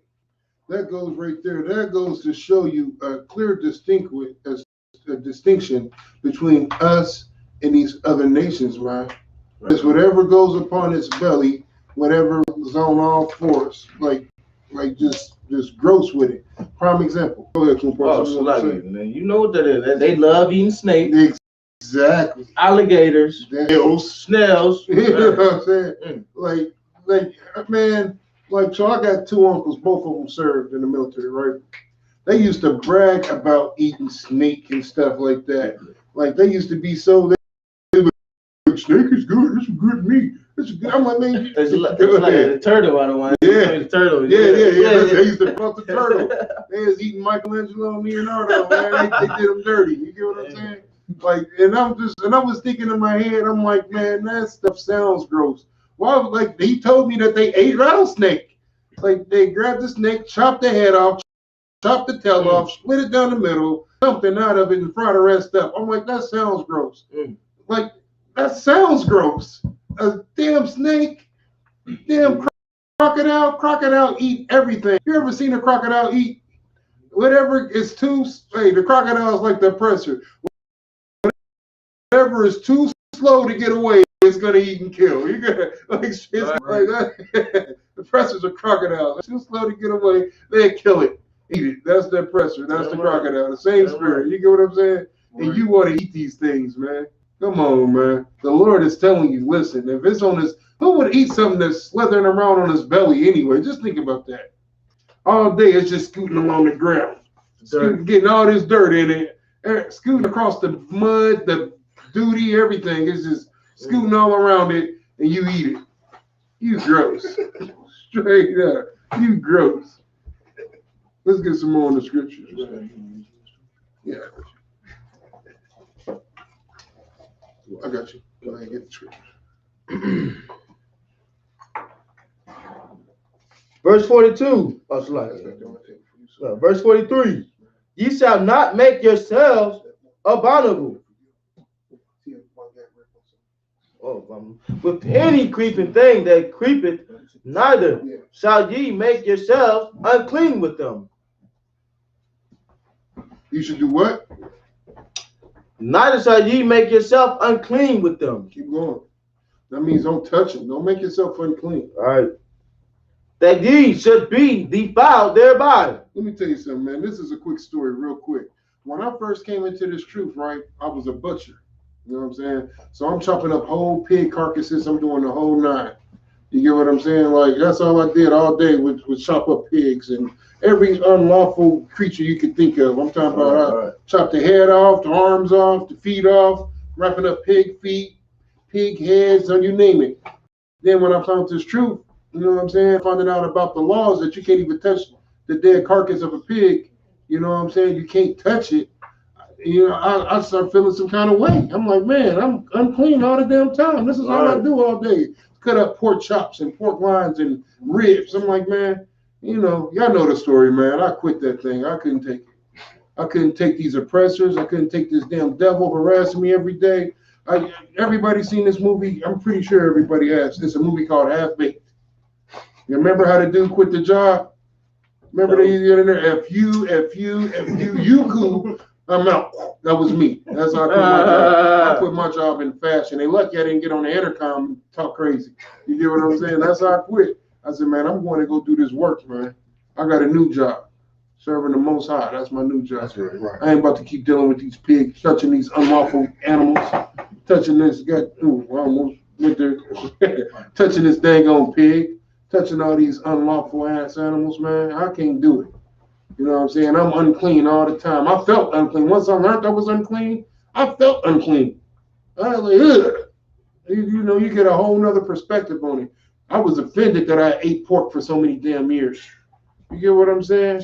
That goes right there. That goes to show you a clear distinction between us and these other nations, man. It's whatever goes upon its belly, whatever is on all fours, like just gross with it. Prime example. Go ahead, man. You know what that is. They love eating snakes. Exactly. Alligators. Snails. You know what I'm saying? Like, man, like, so I got 2 uncles, both of them served in the military, right? They used to brag about eating snake and stuff like that. Like, they used to be so, they were like, snake is good, it's good meat. It's good. I'm like, man, it's like the turtle, I don't want. Yeah. The turtle. Yeah. They used to fuck the turtle. They was eating Michelangelo and Leonardo, man. They did them dirty. You get what I'm saying? Like, and I was thinking in my head, I'm like, man, that stuff sounds gross. Well, like he told me that they ate rattlesnake. Like they grabbed the snake, chopped the head off, chopped the tail off, split it down the middle, something out of it and fried the rest up. I'm like, that sounds gross. Like, that sounds gross. A damn snake, damn crocodile eat everything. You ever seen a crocodile eat whatever is too, hey, the crocodile is like the oppressor. Whatever is too slow to get away, it's gonna eat and kill. You gotta like it's like that. The oppressor's a crocodile. Too slow to get away, they kill it. Eat it. That's the oppressor. That's the crocodile. The same spirit. You get what I'm saying? And you want to eat these things, man. Come on, man. The Lord is telling you, listen, if it's on this, who would eat something that's slithering around on his belly anyway? Just think about that. All day it's just scooting along the ground. Getting all this dirt in it. Scooting across the mud, the duty, everything. It's just scooting all around it and you eat it. You gross. Straight up. You gross. Let's get some more on the scriptures. Yeah. I got you. Go ahead and get the scriptures. Verse 42. Verse 43. Ye shall not make yourselves abominable with any creeping thing that creepeth, neither shall ye make yourselves unclean with them. You should do what? Neither shall ye make yourself unclean with them. Keep going. That means don't touch them. Don't make yourself unclean. All right. That ye should be defiled thereby. Let me tell you something, man. This is a quick story, real quick. When I first came into this truth, right, I was a butcher. You know what I'm saying? So I'm chopping up whole pig carcasses. I'm doing the whole nine. You get what I'm saying? Like, that's all I did all day was chop up pigs and every unlawful creature you could think of. I'm talking about chop the head off, the arms off, the feet off, wrapping up pig feet, pig heads, you name it. Then when I found this truth, you know what I'm saying, finding out about the laws that you can't even touch the dead carcass of a pig, you know what I'm saying, you can't touch it. You know, I start feeling some kind of way. I'm like, man, I'm unclean all the damn time. This is all I do all day. Cut up pork chops and pork rinds and ribs. I'm like, man, you know, y'all know the story, man. I quit that thing. I couldn't take it. I couldn't take these oppressors. I couldn't take this damn devil harassing me every day. Everybody seen this movie? I'm pretty sure everybody has. It's a movie called Half-Baked. You remember how the dude quit the job? Remember they get in there, F you cool. I'm out. That was me. That's how I quit my job. I quit my job in fashion. They lucky I didn't get on the intercom and talk crazy. You get what I'm saying? That's how I quit. I said, man, I'm going to go do this work, man. I got a new job. Serving the Most High. That's my new job. That's right. I ain't about to keep dealing with these pigs, touching these unlawful animals, touching this I almost went there. Touching this dang on pig, touching all these unlawful ass animals, man. I can't do it. You know what I'm saying? I'm unclean all the time. I felt unclean. Once I learned I was unclean, I felt unclean. I was like, ugh. You know, you get a whole nother perspective on it. I was offended that I ate pork for so many damn years. You get what I'm saying?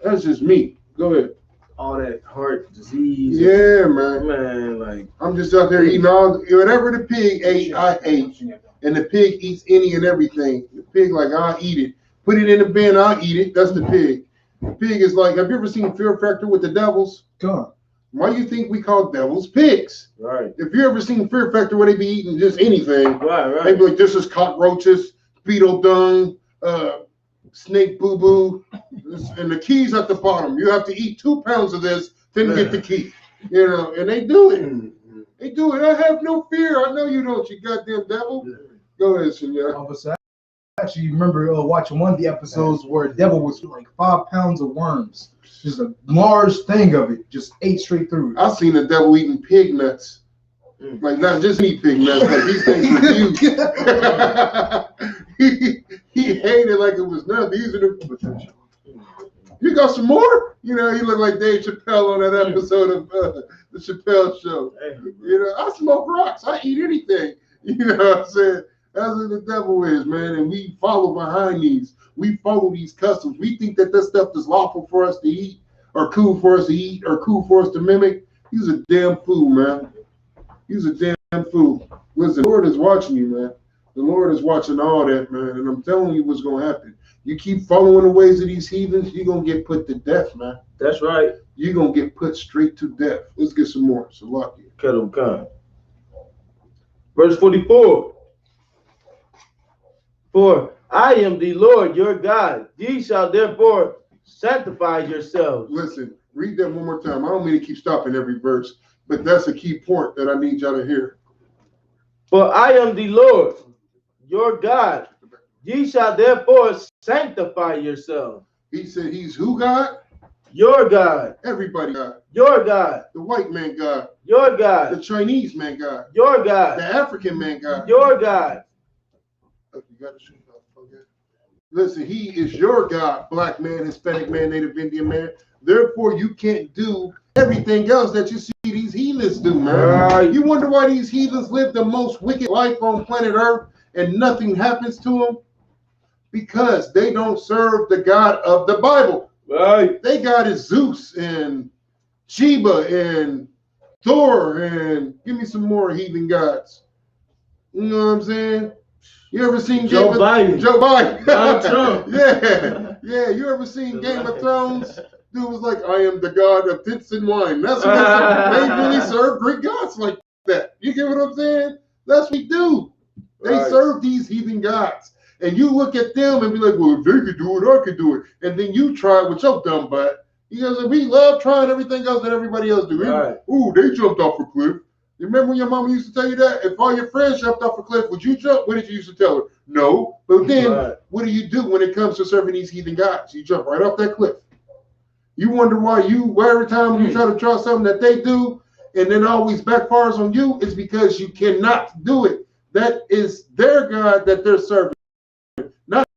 That's just me. Go ahead. All that heart disease. Yeah, man. Man, like, I'm just out there eating all whatever the pig ate, I ate. And the pig eats any and everything. The pig, like, I'll eat it. Put it in the bin, I'll eat it. That's the pig. The pig is like, have you ever seen Fear Factor with the devils? God. Why do you think we call devils pigs? Right. If you ever seen Fear Factor where they be eating just anything, right. They be like, this is cockroaches, beetle dung, snake boo-boo, and the key's at the bottom. You have to eat 2 pounds of this, then get the key. You know, and they do it. They do it. I have no fear. I know you don't, you goddamn devil. Go ahead, Senor. I actually remember watching one of the episodes where a devil was like 5 pounds of worms. Just a large thing of it, just ate straight through. I've seen the devil eating pig nuts. Like, not just eat pig nuts, like these things were huge. he hated it like it was nothing. These are the. You got some more? You know, he looked like Dave Chappelle on that episode of the Chappelle Show. You know, I smoke rocks. I eat anything. You know what I'm saying? That's what the devil is, man. And we follow behind these. We follow these customs. We think that this stuff is lawful for us to eat, or cool for us to eat, or cool for us to mimic. He's a damn fool, man. He's a damn fool. Listen, the Lord is watching you, man. The Lord is watching all that, man. And I'm telling you what's going to happen. You keep following the ways of these heathens, you're going to get put to death, man. That's right. You're going to get put straight to death. Let's get some more. So lucky. Kettle Khan. Verse 44. For I am the Lord your God. Ye shall therefore sanctify yourselves. Listen, read that one more time. I don't mean to keep stopping every verse, but that's a key point that I need y'all to hear. For I am the Lord your God. Ye shall therefore sanctify yourselves. He said he's who God? Your God. Everybody God. Your God. The white man God. Your God. The Chinese man God. Your God. The African man God. Your God. You got to shoot off. Okay. Listen, he is your God, black man, Hispanic man, Native Indian man. Therefore, you can't do everything else that you see these heathens do, man. Right. You wonder why these heathens live the most wicked life on planet Earth and nothing happens to them? Because they don't serve the God of the Bible. Right. They God is Zeus and Sheba and Thor and give me some more heathen gods. You know what I'm saying? You ever seen Joe Biden? Joe Biden. Donald Trump. Yeah. You ever seen Game of Thrones? Dude was like, I am the god of tits and wine. That's what they really serve Greek gods like that. You get what I'm saying? That's what we do. They serve these heathen gods. And you look at them and be like, well, if they could do it, I could do it. And then you try it with your dumb butt. You guys like, we love trying everything else that everybody else do. Right. Ooh, they jumped off a cliff. You remember when your mama used to tell you that? If all your friends jumped off a cliff, would you jump? What did you used to tell her? No. But then what do you do when it comes to serving these heathen gods? You jump right off that cliff. You wonder why every time you try to try something that they do and then always backfires on you, it's because you cannot do it. That is their God that they're serving. Not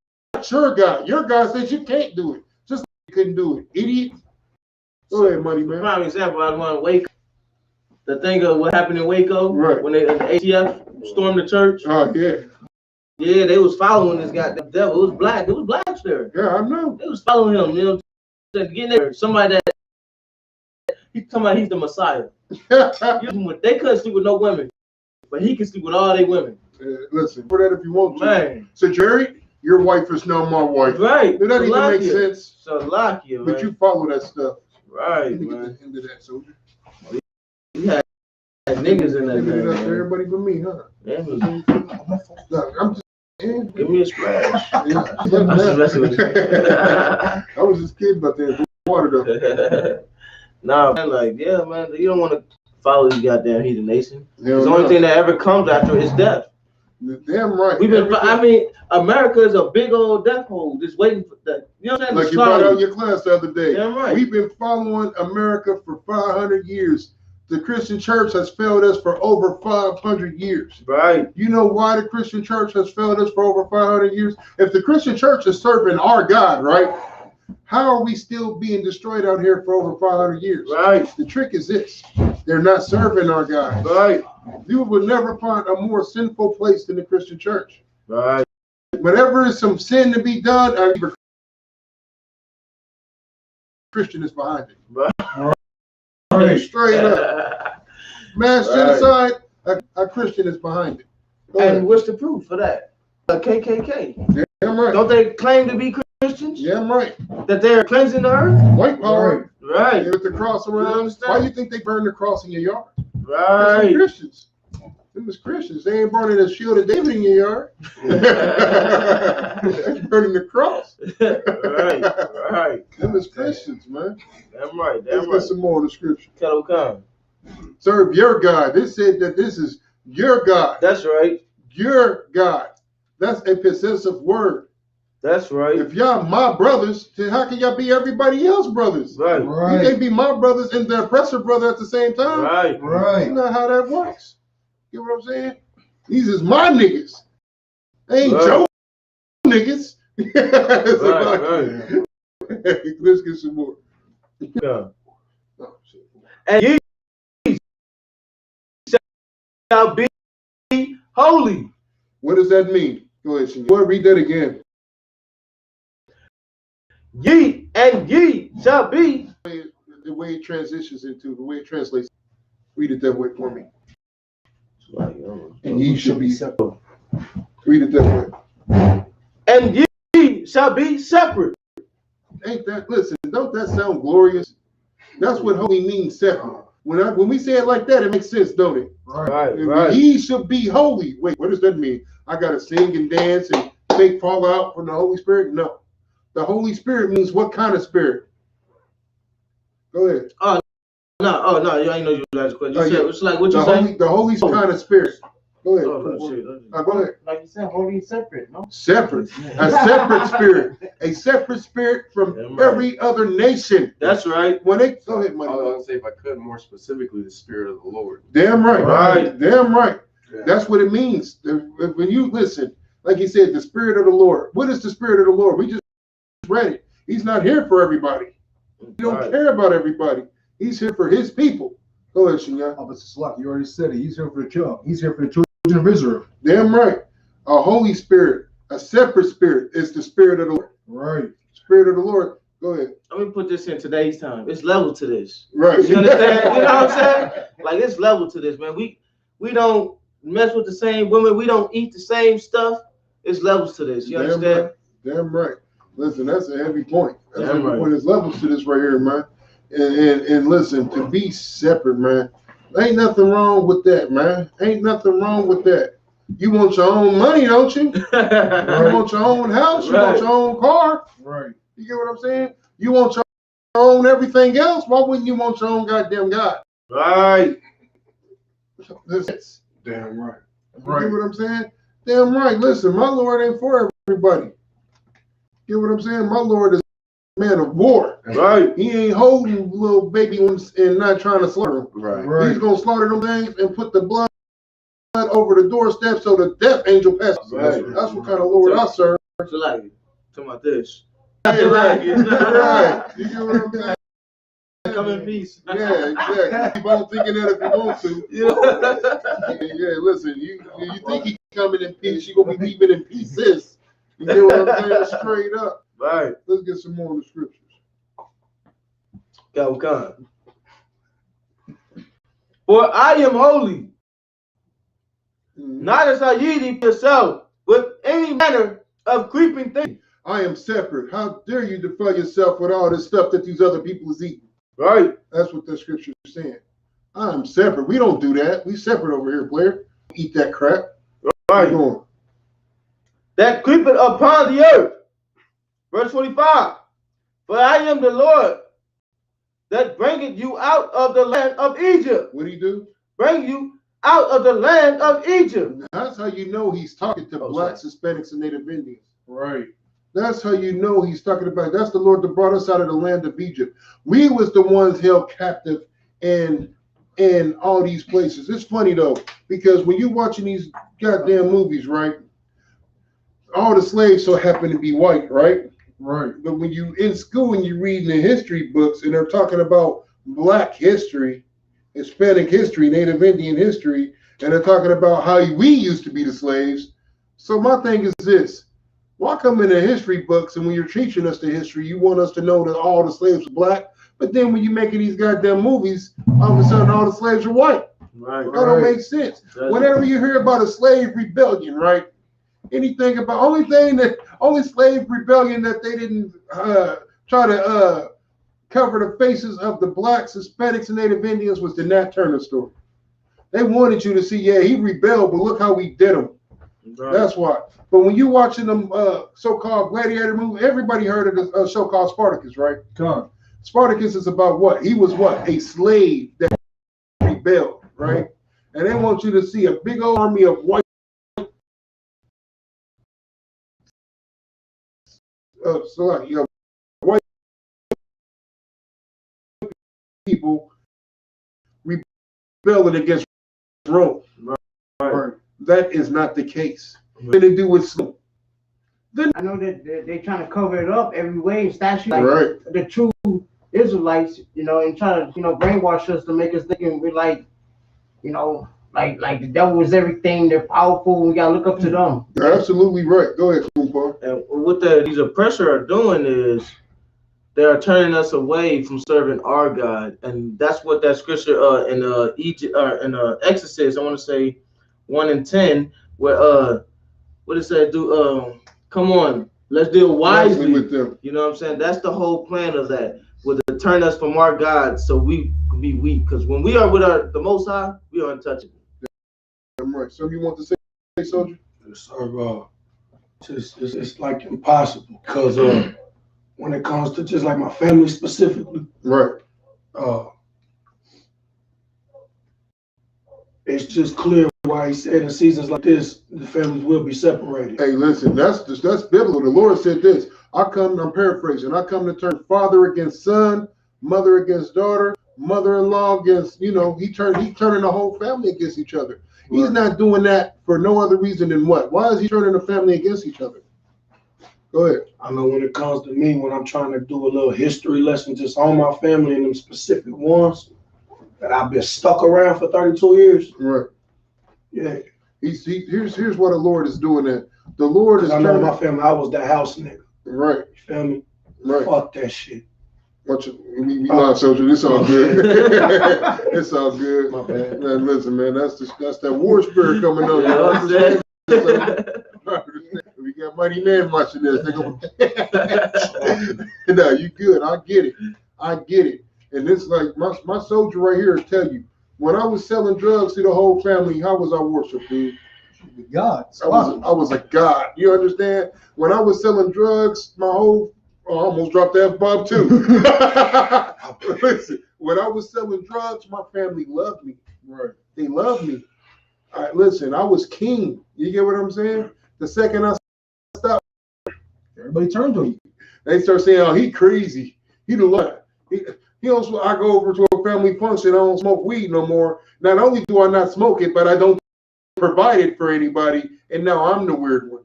your God. Your God says you can't do it. Just like you couldn't do it. Idiot. Go ahead, money man. Prime example, I want to Waco. The thing of what happened in Waco, when the ATF stormed the church. Oh yeah. Yeah, they was following this goddamn devil. It was black. It was blacks there. Yeah, I know. They was following him. You know, getting there. Somebody that he's talking about he's the Messiah. They couldn't sleep with no women, but he can sleep with all they women. Listen, for that if you want to. Man. So Jerry, your wife is now my wife. Right. That doesn't even make sense. So lock you, man. But you follow that stuff. Right, you need man. to get the end of that, soldier. You had niggas in that man. man. Everybody but me, huh? Yeah, Look, I'm just give me a splash. I was just kidding about that water though. Nah, man, like, yeah, man, you don't want to follow these goddamn heathen nation. Hell The only thing that ever comes after is death. Damn right. We've been. I mean, America is a big old death hole, just waiting for that. You know what I'm saying? Like you brought out your class the other day. Damn right. We've been following America for 500 years. The Christian church has failed us for over 500 years. Right. You know why the Christian church has failed us for over 500 years? If the Christian church is serving our God, right? How are we still being destroyed out here for over 500 years? Right. The trick is this. They're not serving our God. Right. You will never find a more sinful place than the Christian church. Right. Whenever is some sin to be done, a Christian is behind it. Right. Straight up. Mass genocide, a Christian is behind it. And what's the proof for that? A KKK. Damn right. Don't they claim to be Christians? Yeah, right. That they're cleansing the earth? White power. Right. With the cross around. Why do you think they burn the cross in your yard? Right. Christians. Them is Christians. They ain't burning the shield of David in your yard. They're burning the cross. Right. Them is Christians, man. Damn right. Let's get some more in the scripture. Kettle Khan. Serve your God. They said that this is your God. That's right. Your God. That's a possessive word. That's right. If y'all my brothers, then how can y'all be everybody else's brothers? Right. You can't be my brothers and the oppressor brother at the same time. Right. That's not how that works. You know what I'm saying? These is my niggas. They ain't Joe niggas. Right. Let's get some more. Yeah. And ye shall be holy. What does that mean? Go ahead, Senor. Read that again. Ye shall be. The way it transitions into, the way it translates. Read it that way for me. And ye shall be separate. Read it that way. And ye shall be separate. Ain't that, listen, don't that sound glorious? That's what holy means, separate. When we say it like that, it makes sense, don't it? Right. Ye shall be holy. Wait, what does that mean? I got to sing and dance and fake fall out from the Holy Spirit? No. The Holy Spirit means what kind of spirit? Go ahead. No, you ain't know you asked a question. You said, it's like what you saying? The Holy kind of spirit. Go ahead. Go ahead. Like you said, holy and separate, no? Separate. A separate spirit. A separate spirit from every other nation. That's right. When they go ahead, I was gonna say, if I could, more specifically, the spirit of the Lord. Damn right. Right. Damn right. Yeah. That's what it means. When you listen, like he said, the spirit of the Lord. What is the spirit of the Lord? We just read it. He's not here for everybody. He don't care about everybody. He's here for his people. Go ahead, Shinya. Oh, but Salak, you already said it. He's here for the children. He's here for the children of Israel. Damn right. A holy spirit, a separate spirit is the spirit of the Lord. Right. Spirit of the Lord. Go ahead. Let me put this in today's time. It's level to this. Right. You understand? You know what I'm saying? Like, it's level to this, man. We don't mess with the same women. We don't eat the same stuff. It's levels to this. You understand? Right. Damn right. Listen, that's a heavy point. That's Damn a heavy right. point. There's levels to this right here, man. And listen, to be separate, man. Ain't nothing wrong with that, man. Ain't nothing wrong with that. You want your own money, don't you? You want your own house. You want your own car. Right. You get what I'm saying? You want your own everything else. Why wouldn't you want your own goddamn God? Right. This, damn right. You get what I'm saying? Damn right. Listen, my Lord ain't for everybody. Get what I'm saying? My Lord is a man of war. Right. He ain't holding little baby ones and not trying to slaughter them. Right. He's gonna slaughter them things and put the blood over the doorstep so the death angel passes. Right. That's what kind of Lord I serve. So like, talking about this. Yeah, right. Right. You get what I'm saying? Come in peace. Yeah, exactly. Keep on thinking that if you want to. Yeah, listen, you think he coming in peace, you gonna be leaving in pieces. You get what I'm saying? Straight up. Right. Let's get some more of the scriptures. Go. For I am holy. Not as I ye yourself with any manner of creeping thing. I am separate. How dare you defile yourself with all this stuff that these other people is eating? Right. That's what the scripture is saying. I am separate. We don't do that. We separate over here, player. Eat that crap. Right. That creepeth upon the earth. Verse 45. For I am the Lord that bringeth you out of the land of Egypt. What do you do? Bring you out of the land of Egypt. That's how you know he's talking to blacks, Hispanics, and Native Indians. Right. That's how you know he's talking about. That's the Lord that brought us out of the land of Egypt. We was the ones held captive in all these places. It's funny though, because when you're watching these goddamn movies, right? All the slaves so happen to be white, right? Right. But when you in school and you're reading the history books and they're talking about black history, Hispanic history, Native Indian history, and they're talking about how we used to be the slaves. So my thing is this. Why come in the history books and when you're teaching us the history, you want us to know that all the slaves were black, but then when you're making these goddamn movies, all of a sudden all the slaves are white. Right. That don't make sense. Whenever you hear about a slave rebellion, right? Anything about only slave rebellion that they didn't try to cover the faces of the blacks, Hispanics, and Native Indians was the Nat Turner story. They wanted you to see, yeah, he rebelled, but look how we did him. Right. That's why. But when you're watching them so-called gladiator movie, everybody heard of a show called Spartacus, right? Come. Spartacus is about what? He was what? A slave that rebelled, right? And they want you to see a big old army of white white people rebelling against Rome. Right. That is not the case. What they do with Sloop? I know that they're trying to cover it up every way and statue like right. The true Israelites, and try to, brainwash us to make us thinking we're like, like the devil is everything. They're powerful. We gotta look up to them. You're absolutely right. Go ahead, Kumar. And what these oppressors are doing is they are turning us away from serving our God, and that's what that scripture in Egypt in Exodus, I want to say 1:10, where what it said, come on, let's deal wisely with them. You know what I'm saying? That's the whole plan of that, was to turn us from our God so we can be weak. Because when we are with the Most High, we are untouchable. I'm right. So you want to say, soldier? Yes, sir. It's like impossible because when it comes to just like my family specifically, right? It's just clear why he said in seasons like this, the families will be separated. Hey, listen, that's biblical. The Lord said this. I'm paraphrasing. I come to turn father against son, mother against daughter, mother-in-law against, he's turning the whole family against each other. Right. He's not doing that for no other reason than what? Why is he turning the family against each other? Go ahead. I know when it comes to me, when I'm trying to do a little history lesson just on my family and them specific ones that I've been stuck around for 32 years. Right. Yeah. Here's what the Lord is doing. That the Lord is. I know my family. I was that house nigga. Right. You feel me? Right. Fuck that shit. We live, soldier. It's all good. It's all good. My bad. Man, listen, man. That's that war spirit coming on. You know what I'm saying? We got mighty man watching this. No, you good. I get it. And it's like my soldier right here will tell you, when I was selling drugs to the whole family, how was I worshiped, dude? God. I was a god. You understand? When I was selling drugs, I almost dropped that F-bomb too. Listen, when I was selling drugs, my family loved me. Right. They loved me. All right, listen, I was king. You get what I'm saying? The second I stopped, everybody turned on you. They start saying, "Oh, he crazy. He the Lord." He also, I go over to a family function. I don't smoke weed no more. Not only do I not smoke it, but I don't provide it for anybody. And now I'm the weird one.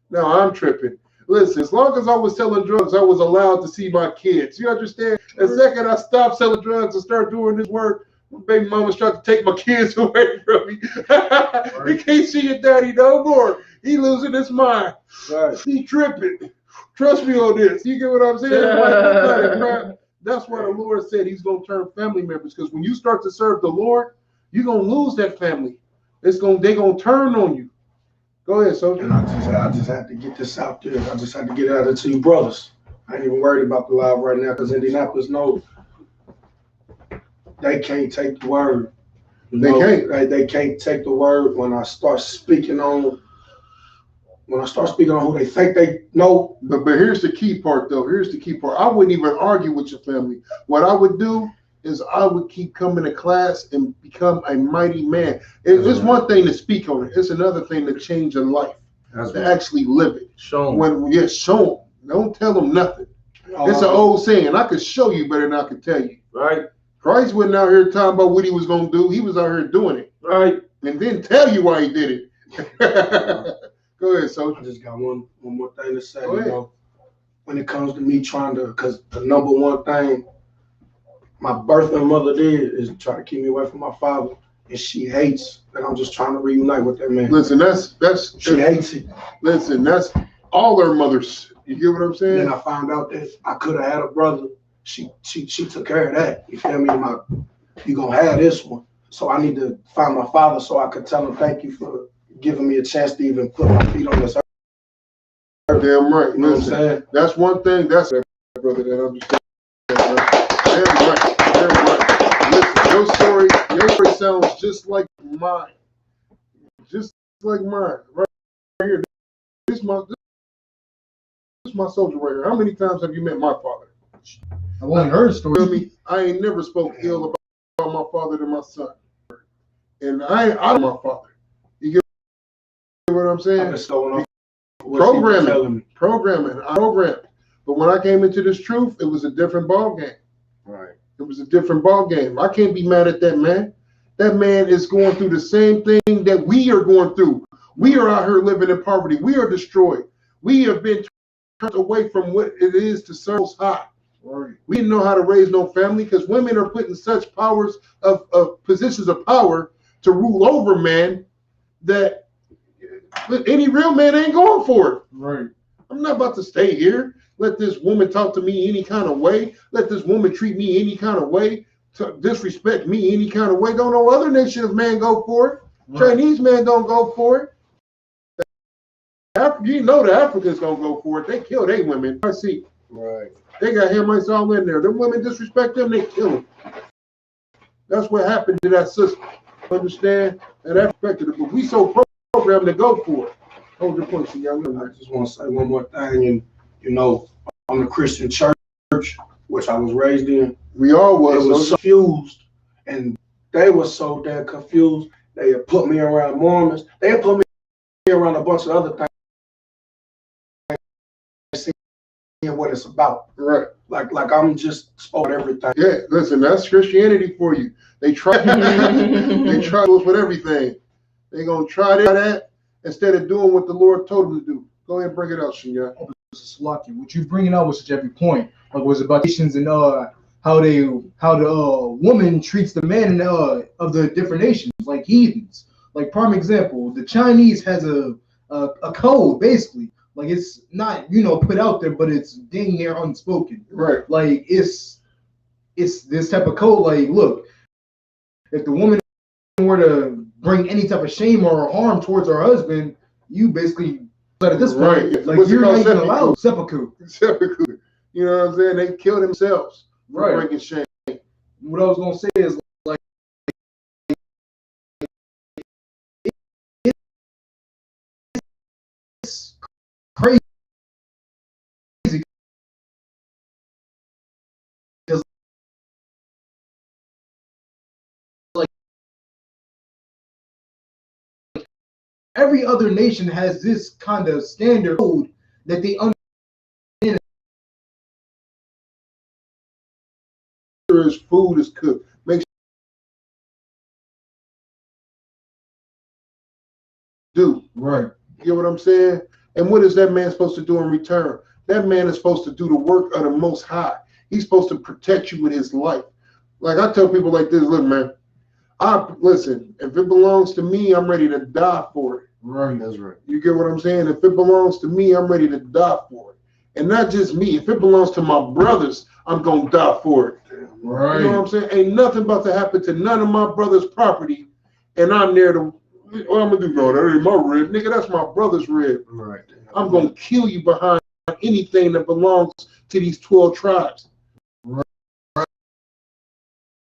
Now I'm tripping. Listen, as long as I was selling drugs, I was allowed to see my kids. You understand? The second I stopped selling drugs and start doing this work, my baby mama's trying to take my kids away from me. You can't see your daddy no more. He losing his mind. Right. He tripping. Trust me on this. You get what I'm saying? That's why the Lord said he's going to turn family members. Because when you start to serve the Lord, you're going to lose that family. They're going to turn on you. Go ahead, soldier. And I just had to get this out there. I just had to get it out there to you brothers. I ain't even worried about the live right now because Indianapolis knows they can't take the word. They can't take the word when I start speaking on who they think they know. But here's the key part, though. Here's the key part. I wouldn't even argue with your family. What I would do is I would keep coming to class and become a mighty man. It's one thing to speak on it. It's another thing to change a life, actually live it. Show them. Show them. Don't tell them nothing. It's an old saying. I could show you better than I could tell you. Right. Christ wasn't out here talking about what he was going to do. He was out here doing it. Right. And then tell you why he did it. Go ahead, soldier. I just got one more thing to say. When it comes to me trying to, because the number one thing my birthing mother did is try to keep me away from my father, and she hates that I'm just trying to reunite with that man. Listen, she hates it. Listen, that's all their mothers. You get what I'm saying? Then I found out that I could have had a brother. She took care of that. You feel me? You gonna have this one. So I need to find my father so I could tell him thank you for giving me a chance to even put my feet on this earth. Damn right. You know what I'm saying? That's one thing. That's that brother that understands. Damn right. Damn right. Listen, your story sounds just like mine. Just like mine. Right here. This is my soldier right here. How many times have you met my father? I've only heard stories. I ain't never spoke ill about my father to my son. And I'm my father. You get what I'm saying? Programming. I programmed. But when I came into this truth, it was a different ball game. Right. It was a different ball game. I can't be mad at that man. That man is going through the same thing that we are going through. We are out here living in poverty. We are destroyed. We have been turned away from what it is to serve high. Right. We didn't know how to raise no family because women are put in such powers of positions of power to rule over man that any real man ain't going for it. Right. I'm not about to stay here. Let this woman talk to me any kind of way. Let this woman treat me any kind of way. To disrespect me any kind of way. Don't know other nation of man go for it. Right. Chinese man don't go for it. You know the Africans gonna go for it. They kill their women. I see. Right. They got Hamites all in there. The women disrespect them, they kill them. That's what happened to that sister. Understand? And that affected it. But we so programmed to go for it. Hold your point, young man. I just want to say one more thing. And you know, on the Christian church, which I was raised in, we all was. It was so confused, and they were so damn confused. They had put me around Mormons. They had put me around a bunch of other things. Seeing what it's about. Right. Like I'm just spoken everything. Yeah, listen, that's Christianity for you. They try they try us with everything. They're gonna try that instead of doing what the Lord told them to do. Go ahead and bring it out, Shinya. What you bringing out was such every point. Like was about nations and how the woman treats the man of the different nations, like heathens. Like prime example, the Chinese has a code basically. Like it's not put out there, but it's dang near unspoken. Right. Like it's this type of code. Like look, if the woman were to bring any type of shame or harm towards her husband, you basically at this point, right. like you're not even allowed seppuku. Seppuku. You know what I'm saying? They kill themselves for bringing shame. What I was gonna say is like it's crazy. Like every other nation has this kind of standard code that they understand. His food is cooked. Make do right. You get what I'm saying? And what is that man supposed to do in return? That man is supposed to do the work of the Most High. He's supposed to protect you with his life. Like I tell people like this, look, man, listen, if it belongs to me, I'm ready to die for it. Right, that's right. You get what I'm saying? If it belongs to me, I'm ready to die for it. And not just me. If it belongs to my brothers, I'm going to die for it. Right. You know what I'm saying? Ain't nothing about to happen to none of my brother's property, and I'm there to, what I'm going to do? No, that ain't my rib. Nigga, that's my brother's rib. Right. I'm going to kill you behind anything that belongs to these 12 tribes. Right.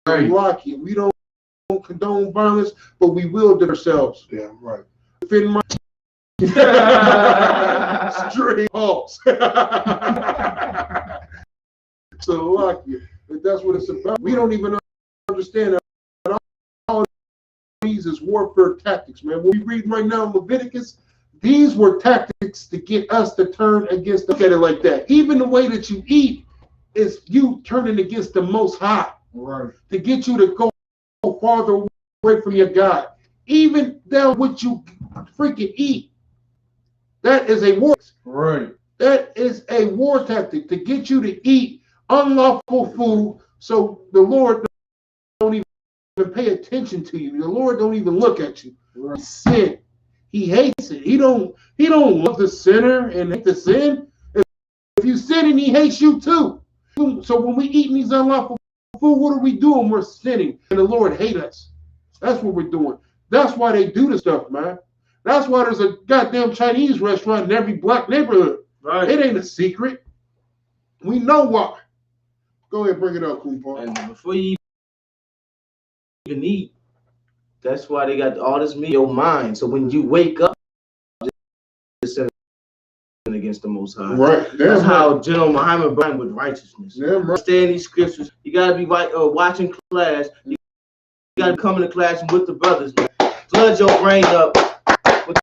Lock you. We don't condone violence, but we will do ourselves. Yeah, right. Defend my straight balls. So lock you. That's what it's about. We don't even understand that all these is warfare tactics, man. When we read right now in Leviticus, these were tactics to get us to turn against. Look at it like that. Even the way that you eat is you turning against the Most High. Right. To get you to go farther away from your God. Even down what you freaking eat. That is a war. Right. That is a war tactic to get you to eat unlawful food, so the Lord don't even pay attention to you. The Lord don't even look at you. Right. Sin. He hates it. He don't love the sinner and hate the sin. If you sin, and he hates you too. So when we eating these unlawful food, what are we doing? We're sinning, and the Lord hates us. That's what we're doing. That's why they do this stuff, man. That's why there's a goddamn Chinese restaurant in every black neighborhood. Right. It ain't a secret. We know why. Go ahead, bring it up, Kumpa. And before you even eat, that's why they got all this meat in your mind. So when you wake up, it's sinning against the Most High. Right. That's how General Muhammad brought with righteousness. Yeah, right. Stay in these scriptures. You gotta be watching class. You gotta come in the class with the brothers, man. Flood your brain up with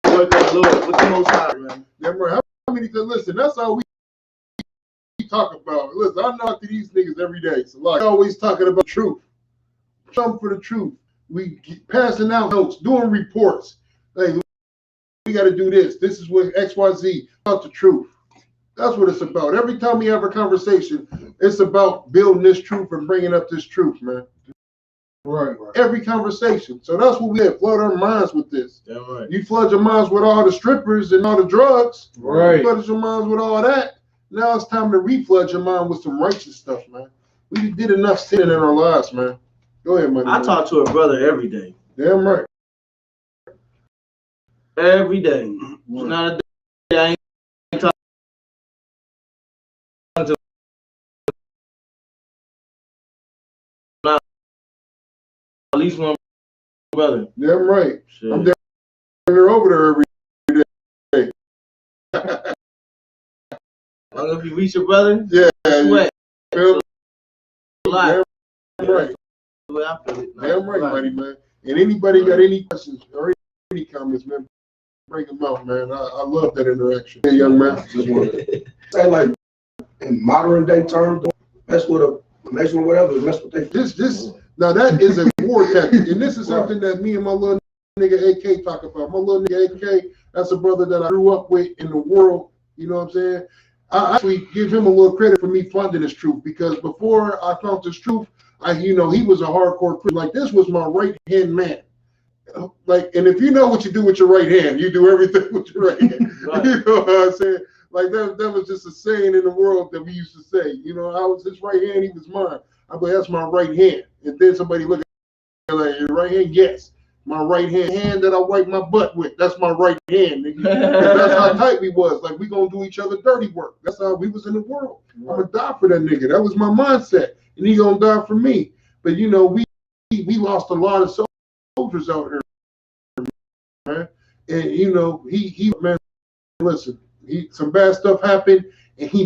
the work of the Lord, with the Most High, man. Yeah, right. How many? Listen, that's all we talk about. Listen, I talk to these niggas every day. So like, always talking about truth. Something for the truth. We passing out notes, doing reports. Hey, we got to do this. This is what XYZ about the truth. That's what it's about. Every time we have a conversation, it's about building this truth and bringing up this truth, man. Right. Every conversation. So that's what we had. Flood our minds with this. Damn right. You flood your minds with all the strippers and all the drugs. Right. You flood your minds with all that. Now it's time to reflood your mind with some righteous stuff, man. We did enough sinning in our lives, man. Go ahead, man. I talk to a brother every day. Damn right. Every day. It's not a day I ain't talking to at least one brother. Damn right. Shit. I'm down there over there every day. Long if you reach your brother, Yeah. sweat. Damn Damn right. Damn right, buddy, man. And anybody got any questions or any comments, man, bring them out, man. I love that interaction. Hey, young man. Just want to say, like, in modern day terms, mess with a nation or whatever, mess with they. This now that is a war tactic, and this is something that me and my little nigga AK talk about. My little nigga AK, that's a brother that I grew up with in the world. You know what I'm saying? I actually give him a little credit for me finding this truth, because before I found this truth, he was a hardcore Christian. Like, this was my right hand man. Like, and if you know what you do with your right hand, you do everything with your right hand. Right. You know what I'm saying? Like, that was just a saying in the world that we used to say. You know, I was his right hand, he was mine. I'm like, that's my right hand. And then somebody look at me like, your right hand? Yes. My right hand that I wipe my butt with. That's my right hand. That's how tight we was. Like, we gonna do each other dirty work. That's how we was in the world. I'm gonna die for that nigga. That was my mindset. And he gonna die for me. But you know, we lost a lot of soldiers out here, man. And you know, he man, listen, some bad stuff happened, and he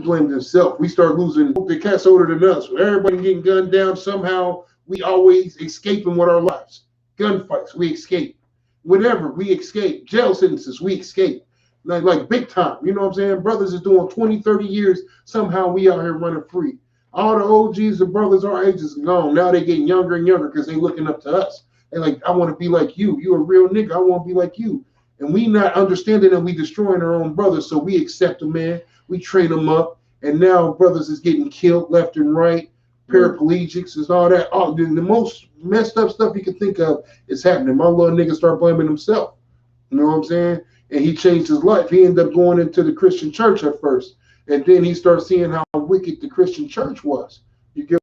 blamed himself. We start losing the cats older than us. Everybody getting gunned down. Somehow we always escaping with our lives. Gunfights, we escape. Whatever, we escape. Jail sentences, we escape. Like big time. You know what I'm saying? Brothers is doing 20, 30 years. Somehow we out here running free. All the OGs, the brothers our ages are gone. Now they getting younger and younger because they looking up to us. They like, I want to be like you. You a real nigga. I want to be like you. And we not understanding that we destroying our own brothers. So we accept them, man. We train them up. And now brothers is getting killed left and right. Paraplegics and all that. Oh, the most messed up stuff you can think of is happening. My little nigga start blaming himself. You know what I'm saying? And he changed his life. He ended up going into the Christian church at first. And then he started seeing how wicked the Christian church was. You get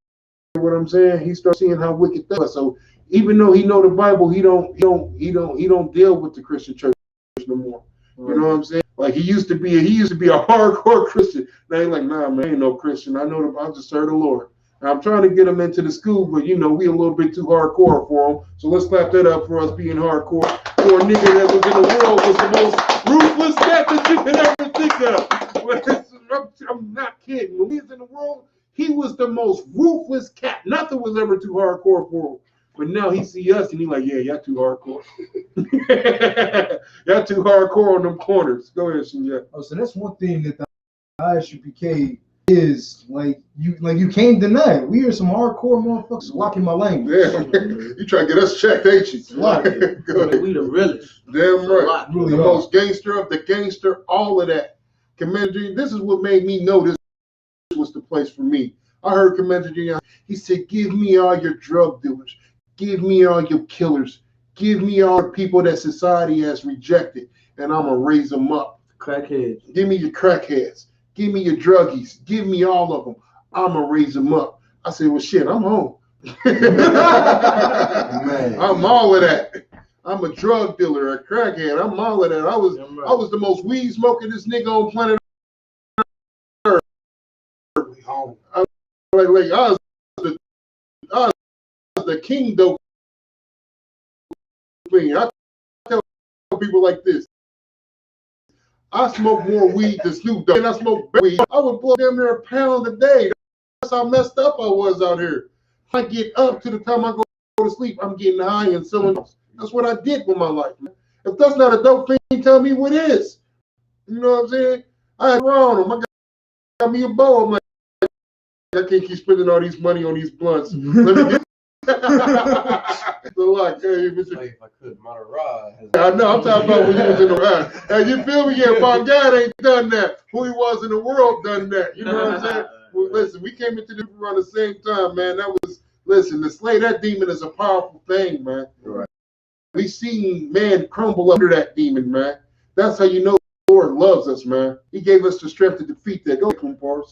what I'm saying? He started seeing how wicked that was. So even though he know the Bible, he don't deal with the Christian church no more. You know what I'm saying? Like he used to be a hardcore Christian. Now he's like, nah, man, I ain't no Christian. I know I just serve the Lord. Now, I'm trying to get him into the school, but you know, we a little bit too hardcore for him. So let's clap that up for us being hardcore. For a nigga that was in the world was the most ruthless cat that you could ever think of. I'm not kidding. When he was in the world, he was the most ruthless cat. Nothing was ever too hardcore for him. But now he see us and he like, yeah, y'all too hardcore. Y'all too hardcore on them corners. Go ahead, Shinja. Oh, so that's one thing that the ISUPK is you can't deny it. We are some hardcore motherfuckers. Locking my language. Yeah, you try to get us checked, ain't you? We the realest. Damn right. Really the most gangster of the gangster, all of that. Commander G, this is what made me know this was the place for me. I heard Commander G, he said, give me all your drug dealers. Give me all your killers. Give me all the people that society has rejected, and I'm going to raise them up. Crackheads. Give me your crackheads. Give me your druggies. Give me all of them. I'm going to raise them up. I said, well, shit, I'm home. I'm all of that. I'm a drug dealer, a crackhead. I'm all of that. I was the most weed smoking this nigga on planet Earth. I was the king dope. I tell people like this. I smoke more weed than Snoop Dogg, and I smoke weed. I would blow damn near a pound a day. That's how messed up I was out here. I get up to the time I go to sleep, I'm getting high and selling. That's what I did with my life, man. If that's not a dope thing, tell me what is. You know what I'm saying? I had around them. I got me a bow. I'm like, I can't keep spending all these money on these blunts. Let me get so like, hey, if I could, I know, I'm talking about when you was in the ride. Hey, you feel me? Yeah, my God ain't done that. Who he was in the world done that. You know what I'm saying? Well, listen, we came into this around the same time, man. That was Listen, to slay that demon is a powerful thing, man. Right. We seen man crumble under that demon, man. That's how you know the Lord loves us, man. He gave us the strength to defeat that. Go, Kumpar.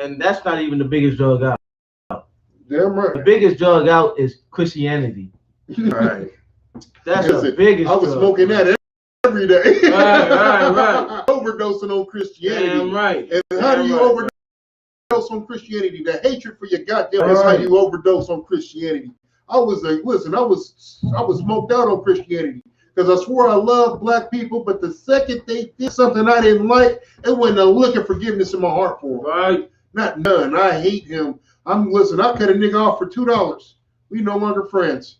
And that's not even the biggest drug out. Damn right. The biggest drug out is Christianity. Right. That's Listen, the biggest I was drug. smoking that every day. Right. Overdosing on Christianity. Damn right. And how do you overdose on Christianity? The hatred for your goddamn is how you overdose on Christianity. I was like, listen, I was smoked out on Christianity because I swore I loved black people, but the second they did something I didn't like, it wasn't a look of forgiveness in my heart for them. Right. Not none. I hate him. I cut a nigga off for $2. We no longer friends.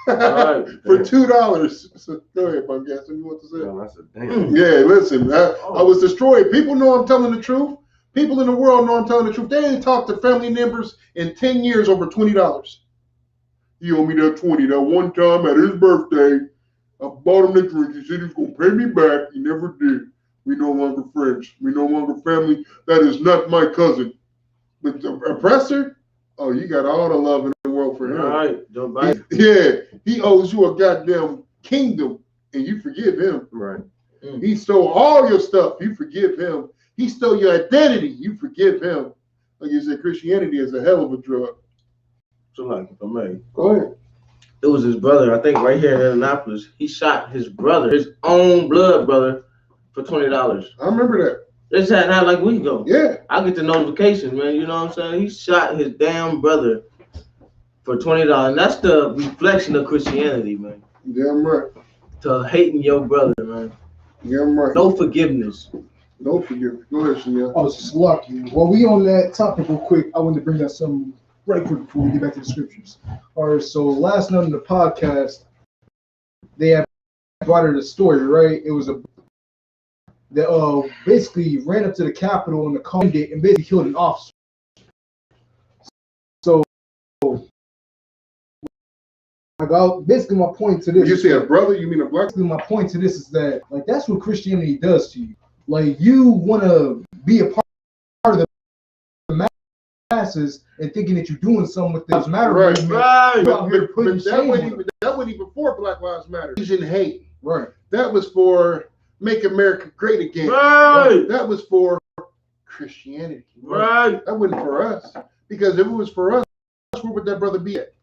Right. For $2. So, go ahead, Bum Gaston. You want to say? No, that's a damn. Yeah, listen, I was destroyed. People know I'm telling the truth. People in the world know I'm telling the truth. They ain't talked to family members in 10 years over $20. He owed me that 20. That one time at his birthday, I bought him the drink. He said he was going to pay me back. He never did. We no longer friends. We no longer family. That is not my cousin. But the oppressor, oh, you got all the love in the world for him. Right. He owes you a goddamn kingdom, and you forgive him. Right. He stole all your stuff. You forgive him. He stole your identity. You forgive him. Like you said, Christianity is a hell of a drug. So like, if I may. Go ahead. It was his brother, I think right here in Indianapolis. He shot his brother, his own blood brother, for $20. I remember that. This happened like a week ago. Yeah. I get the notification, man. You know what I'm saying? He shot his damn brother for $20. And that's the reflection of Christianity, man. Damn right. To hating your brother, man. Damn right. No forgiveness. No forgiveness. Go ahead, Chanel. I was just lucky. While we on that topic real quick, I wanted to bring up something right quick before we get back to the scriptures. All right, so last night on the podcast, they had brought her the story, right? It was that basically ran up to the Capitol and the candidate and basically killed an officer. So, basically my point to this. You say a brother? You mean a black? Basically my point to this is that like that's what Christianity does to you. Like you want to be a part of the masses and thinking that you're doing something with this matter. Right. Out here putting that wasn't even for Black Lives Matter. Asian hate. Right. That was for Make America Great Again. Right. That was for Christianity. Right. That wasn't for us. Because if it was for us, where would that brother be at?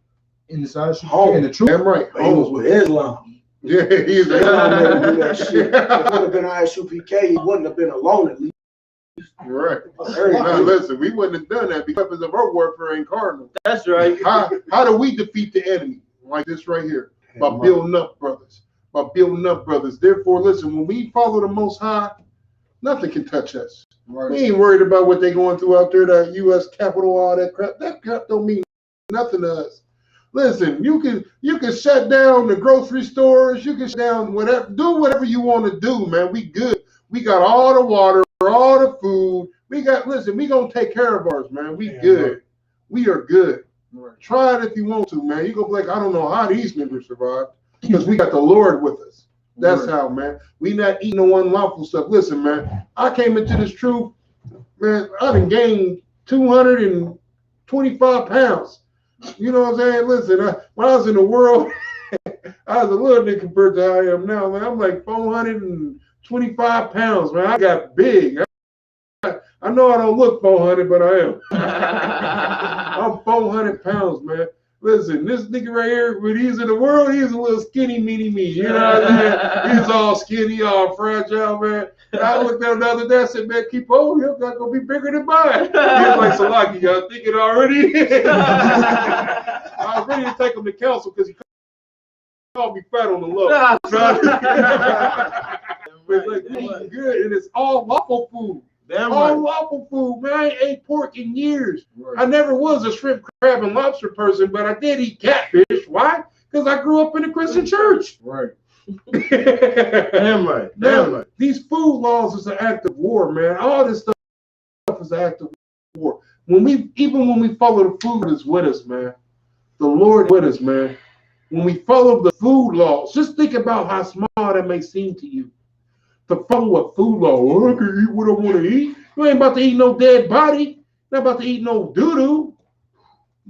Inside and the truth. Damn right. He was with Islam. Yeah, he is. Islam made him do that shit. If it would have been Isupk, he wouldn't have been alone at least. Right. Now listen, we wouldn't have done that because of our warfare ain't cardinal. That's right. How do we defeat the enemy? Like this right here. By building up brothers. By building up brothers. Therefore, listen, when we follow the Most High, nothing can touch us. Right. We ain't worried about what they're going through out there, the U.S. Capitol, all that crap. That crap don't mean nothing to us. Listen, you can shut down the grocery stores. You can shut down whatever. Do whatever you want to do, man. We good. We got all the water, all the food. We gonna take care of ours, man. We good. Right. We are good. Right. Try it if you want to, man. You go be like, I don't know how these niggas survived because we got the Lord with us. That's how, man. We not eating no unlawful stuff. Listen, man. I came into this truth, man. I done gained 225 pounds. You know what I'm saying? Listen, when I was in the world, I was a little bit compared to how I am now, man. I'm like 425 pounds, man. I got big. I know I don't look 400, but I am. I'm 400 pounds, man. Listen, this nigga right here, when he's in the world, he's a little skinny, meanie me. You know what I'm saying? He's all skinny, all fragile, man. And I looked at him the other day, I said, man, keep on, you're not going to be bigger than mine. He was like, Salaki, y'all thinking already? I was ready to take him to counsel because he called me fat on the low. But like, eating good, and it's all lawful food. All lawful food, man. I ain't ate pork in years. Right. I never was a shrimp, crab, and lobster person, but I did eat catfish. Why? Because I grew up in a Christian church. Right. Damn right. Damn right. These food laws is an act of war, man. All this stuff is an act of war. Even when we follow the food is with us, man. The Lord with us, man. When we follow the food laws, just think about how small that may seem to you. To follow a food law, I can eat what I want to eat. You ain't about to eat no dead body. Not about to eat no doo-doo.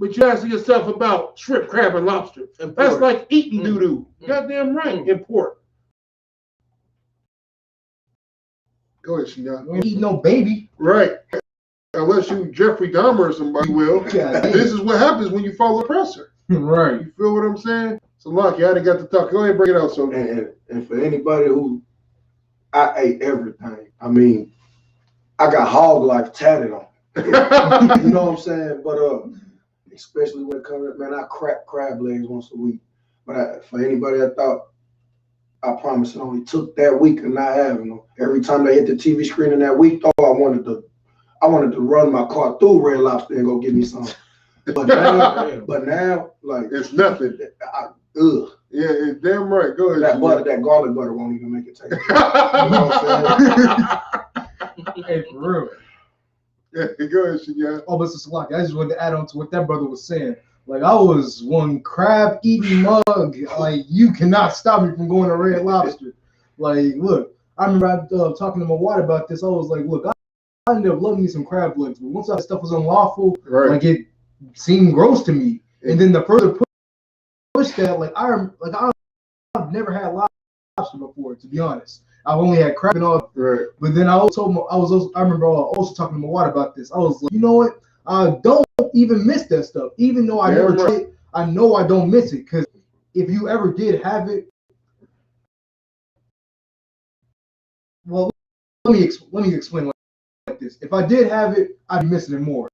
But you ask yourself about shrimp, crab, and lobster. And That's pork. like eating doo-doo. Goddamn right. And pork. Go ahead, Shinya. You ain't eat no baby. Right. Unless you Jeffrey Dahmer or somebody will. This is what happens when you follow the oppressor. Right. You feel what I'm saying? So lucky, I didn't got to talk. Go ahead, bring it out, so. And for anybody who, I ate everything. I mean, I got hog life tatted on. You know what I'm saying? But especially when it comes to, man, I crack crab legs once a week. But for anybody that thought, I promise it only took that week and not having them. Every time they hit the TV screen in that week, though, I wanted to run my car through Red Lobster and go get me some. But now, like, it's nothing. Ugh. Yeah, it's damn right. Go ahead. That garlic butter won't even make it taste. You know what I'm saying? Hey, for real. Yeah, go ahead, Shinya. Oh, Mr. Salaki, I just wanted to add on to what that brother was saying. Like, I was one crab eating mug. Like, you cannot stop me from going to Red Lobster. Like, look, I remember talking to my wife about this. I was like, look, I ended up loving me some crab legs, but once that stuff was unlawful, like, it seemed gross to me. And then the further push that, I've never had lobster before, to be honest. I've only had crab and all. Right. But then I remember also talking to my wife about this. I was like, you know what? I don't even miss that stuff. Even though I never tried it, I know I don't miss it. Because if you ever did have it, well, let me explain like this. If I did have it, I'd be missing it more.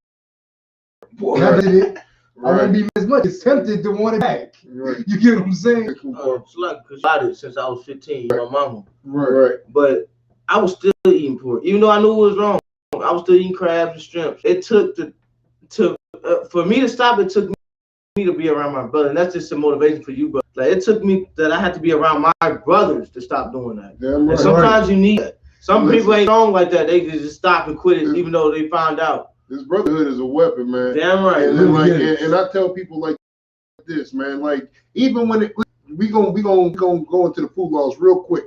Now that it, I won't be as much. It's tempted to want it back. Right. You get what I'm saying? It's like, because I did it since I was 15, my mama. Right. But I was still eating pork. Even though I knew it was wrong, I was still eating crabs and shrimp. It took for me to stop, it took me to be around my brother. And that's just some motivation for you, but like, it took me that I had to be around my brothers to stop doing that. Damn right. And sometimes you need that. Some people ain't strong like that. They can just stop and quit it, even though they found out. This brotherhood is a weapon, man. Damn right. And I tell people like this, man. Like, even when we gonna go into the food laws real quick.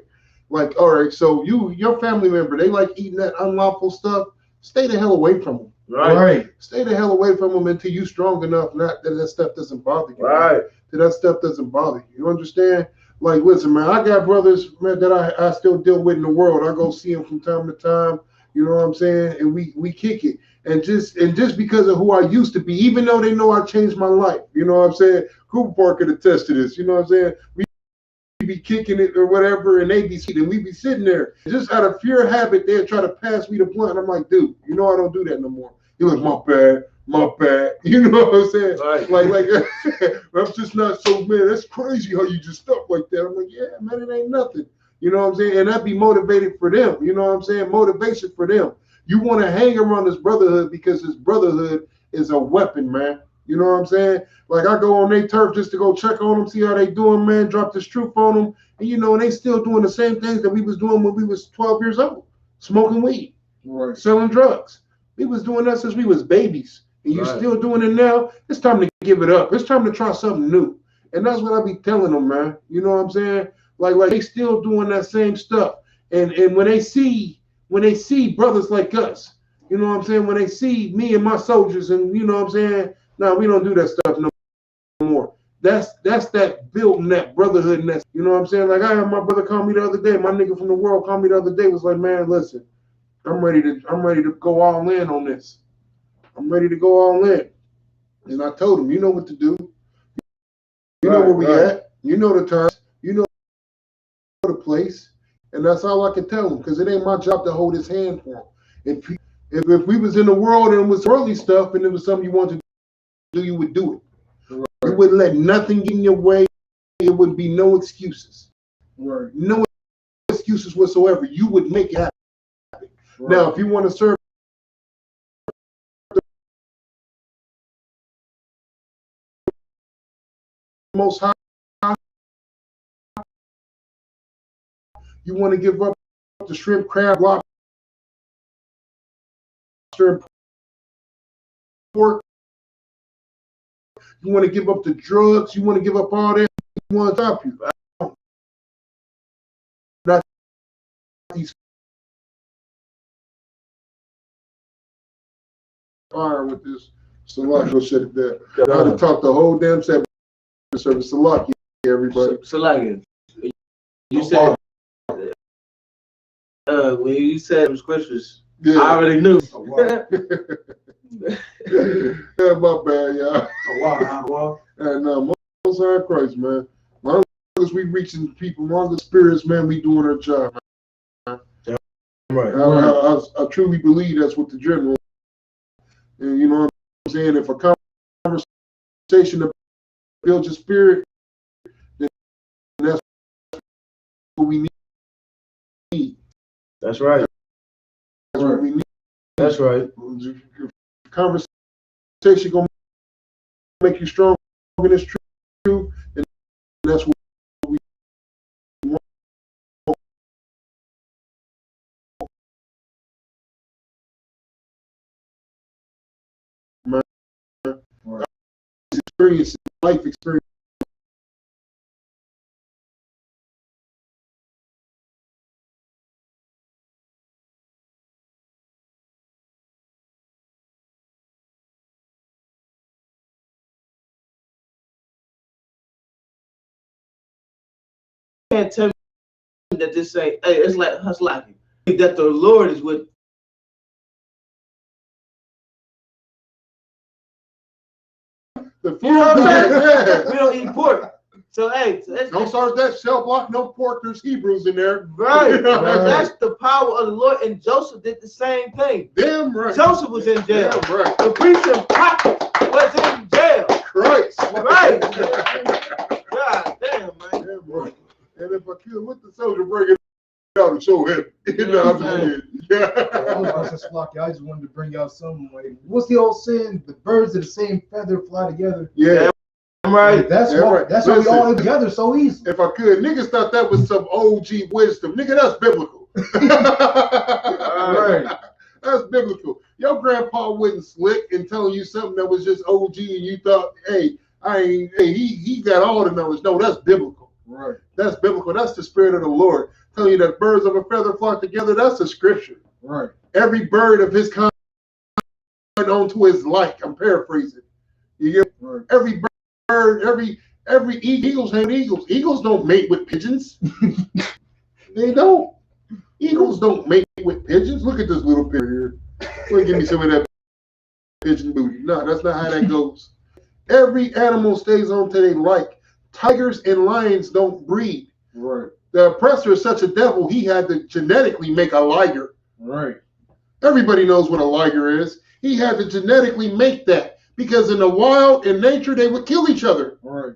Like, all right, so your family member, they like eating that unlawful stuff. Stay the hell away from them. Right. Stay the hell away from them until you strong enough not that stuff doesn't bother you. Right. That stuff doesn't bother you. You understand? Like, listen, man, I got brothers, man, that I still deal with in the world. I go see them from time to time. You know what I'm saying? And we kick it. And just because of who I used to be, even though they know I changed my life, you know what I'm saying? Cooper Park could attest to this. You know what I'm saying? We be kicking it or whatever, and they be sitting, we be sitting there. Just out of pure habit, they'll try to pass me the blunt. I'm like, dude, you know I don't do that no more. You're like, my bad. You know what I'm saying? Right. Like I'm just not so, man, that's crazy how you just stuff like that. I'm like, yeah, man, it ain't nothing. You know what I'm saying? And I'd be motivated for them. You know what I'm saying? Motivation for them. You want to hang around this brotherhood because this brotherhood is a weapon, man. You know what I'm saying? Like, I go on their turf just to go check on them, see how they doing, man, drop this truth on them. And, you know, and they still doing the same things that we was doing when we was 12 years old. Smoking weed, selling drugs. We was doing that since we was babies. And you still doing it now. It's time to give it up. It's time to try something new. And that's what I be telling them, man. You know what I'm saying? Like they still doing that same stuff. And when they see brothers like us, you know what I'm saying? When they see me and my soldiers, and you know what I'm saying? No, we don't do that stuff no more. That's that building that brotherhood, and that's, you know what I'm saying? Like, I had my brother call me the other day. My nigga from the world called me the other day. Was like, man, listen, I'm ready to go all in on this. I'm ready to go all in. And I told him, you know what to do. You know where we at. You know the time. You know the place. And that's all I can tell him, because it ain't my job to hold his hand for him. If we was in the world and it was worldly stuff and it was something you wanted to do, you would do it. You wouldn't let nothing get in your way. It would be no excuses. No excuses whatsoever. You would make it happen. Now, if you want to serve the Most High, you want to give up the shrimp, crab, lobster, and pork. You want to give up the drugs. You want to give up all that. You want to stop you. Not these fire with this Salaki, go shut it down. I had to talk the whole damn Sabbath service. Salaki, everybody. Salaki, you said when you said them scriptures, yeah. I already knew. Yeah, my bad, y'all. And most high Christ, man. As long as we reaching people, as long as spirits, man, we doing our job. Man. Right. I truly believe that's what the general. And you know what I'm saying? If a conversation builds your spirit, then that's what we need. That's right. That's what we need. That's right. Conversation gonna make you stronger in this truth, and that's what we want. Man. Experience, life experience. You can't tell me that this ain't. Hey, it's like that the Lord is with. The food, you know what I'm saying? yeah. We don't eat pork. So hey, don't start that cell block, no pork, there's Hebrews in there. Right. That's the power of the Lord. And Joseph did the same thing. Damn right. Joseph was in jail. Damn right. The preacher prophet was in jail. Christ. Right. God damn, man. Damn right. And if I kill with the soldier, bring it out and show him. You know what I'm saying? Yeah. I just wanted to bring out something like, what's the old saying? The birds of the same feather fly together. Yeah. Right. Like, that's yeah, why. Right. That's why we all live together so easy. If I could, niggas thought that was some OG wisdom. Nigga, that's biblical. Right. That's biblical. Your grandpa wasn't slick and telling you something that was just OG, and you thought, hey, he got all the knowledge. No, that's biblical. Right. That's biblical. That's the spirit of the Lord telling you that birds of a feather flock together. That's the scripture. Right. Every bird of his kind onto his like. I'm paraphrasing. You get right. Every bird, every eagles hang eagles. Eagles don't mate with pigeons. They don't. Eagles don't mate with pigeons. Look at this little pig here. Well, give me some of that pigeon booty. No, that's not how that goes. Every animal stays on to they like. Tigers and lions don't breed. Right. The oppressor is such a devil, he had to genetically make a liger. Right. Everybody knows what a liger is. He had to genetically make that because in the wild, in nature, they would kill each other. Right.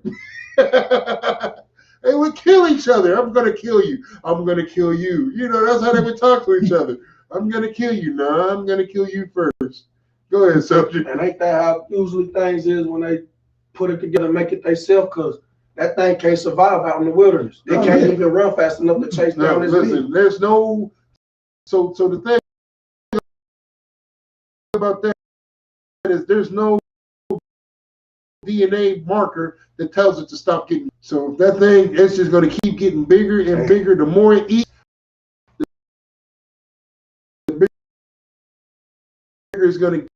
They would kill each other. I'm going to kill you. I'm going to kill you. You know, that's how they would talk to each other. I'm going to kill you. No, I'm going to kill you first. Go ahead, subject. And ain't that how usually things is when they put it together and make it themselves? Because that thing can't survive out in the wilderness. It can't even run fast enough to chase down its listen, meat. There's no... So the thing about that is there's no DNA marker that tells it to stop getting. So if that thing, it's just going to keep getting bigger and bigger. The more it eats, the bigger it's going to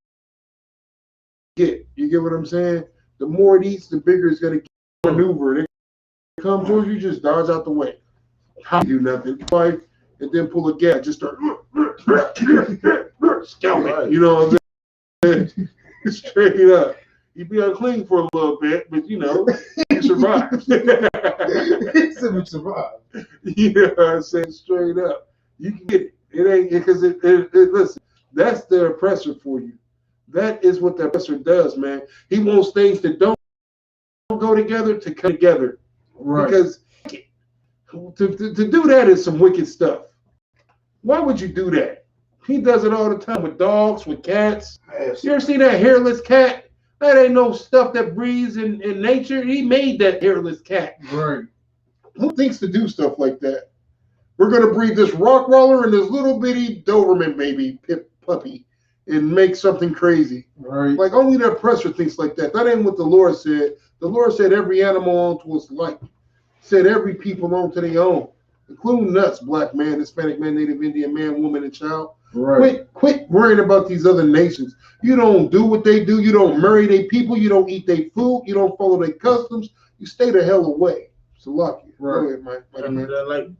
get. You get what I'm saying? The more it eats, the bigger it's going to maneuver. It comes towards you, just dodge out the way. How do nothing? Fight and then pull a gap. Just start scalping. You know what I'm saying? Straight up. You'd be unclean for a little bit, but you know, you survive. You survive. You know what I'm saying? Straight up. You can get it. It ain't because listen, that's the oppressor for you. That is what the oppressor does, man. He wants things that don't go together to come together. Right. Because to do that is some wicked stuff. Why would you do that? He does it all the time with dogs, with cats. You ever seen that hairless cat? That ain't no stuff that breathes in nature. He made that hairless cat. Right. Who thinks to do stuff like that? We're going to breed this rock roller and this little bitty Doberman baby puppy and make something crazy. Right. Like only the oppressor thinks like that. That ain't what the Lord said. The Lord said every animal onto its like. Said every people onto their own, including us, black man, Hispanic man, Native Indian man, woman, and child. Right. Quit worrying about these other nations. You don't do what they do. You don't marry their people. You don't eat their food. You don't follow their customs. You stay the hell away. So lucky. Right. Go ahead, man.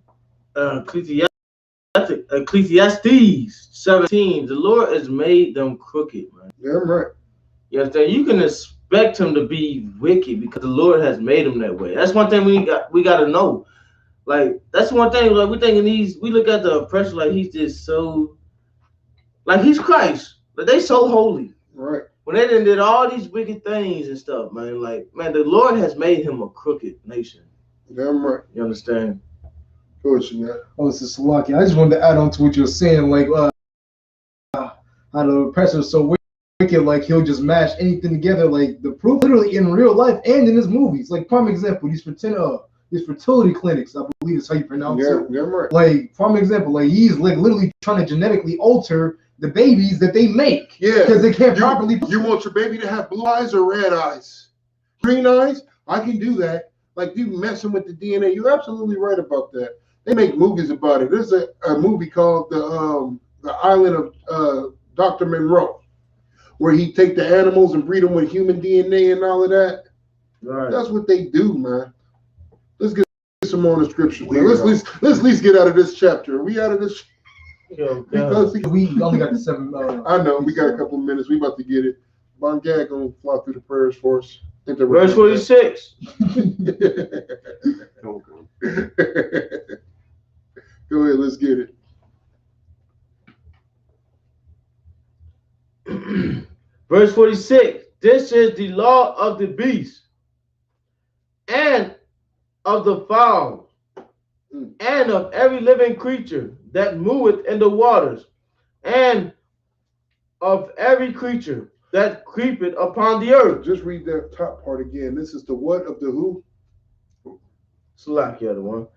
Ecclesiastes 17, the Lord has made them crooked, man. Yeah, right. You understand? You can expect him to be wicked because the Lord has made him that way. That's one thing we got to know. Like, that's one thing, like, we look at the oppressor like he's just so, like, he's Christ, but they so holy. Right. When they did all these wicked things and stuff, man, like, man, the Lord has made him a crooked nation. Damn right. You understand? Oh, this is Salaki. I just wanted to add on to what you're saying, like how the oppressor is so wicked, like he'll just mash anything together. Like the proof, literally in real life and in his movies. Like prime example, these fertility clinics, I believe is how you pronounce it. Yeah, right. Like prime example, like he's like literally trying to genetically alter the babies that they make. Yeah, because they can't properly. You want your baby to have blue eyes or red eyes? Green eyes? I can do that. Like you messing with the DNA. You're absolutely right about that. They make movies about it. There's a movie called the Island of Dr. Monroe, where he take the animals and breed them with human DNA and all of that. Right. That's what they do, man. Let's get some more in the scriptures, man. Let's at least get out of this chapter. Are we out of this? Because we only got the 7. I know we got a couple of minutes. We about to get it. Bon Gag gonna fly through the prayers for us. Verse 46. Go ahead, let's get it. Verse 46. This is the law of the beast and of the fowl and of every living creature that moveth in the waters and of every creature that creepeth upon the earth. Just read that top part again. This is the what of the who? Slack the other one.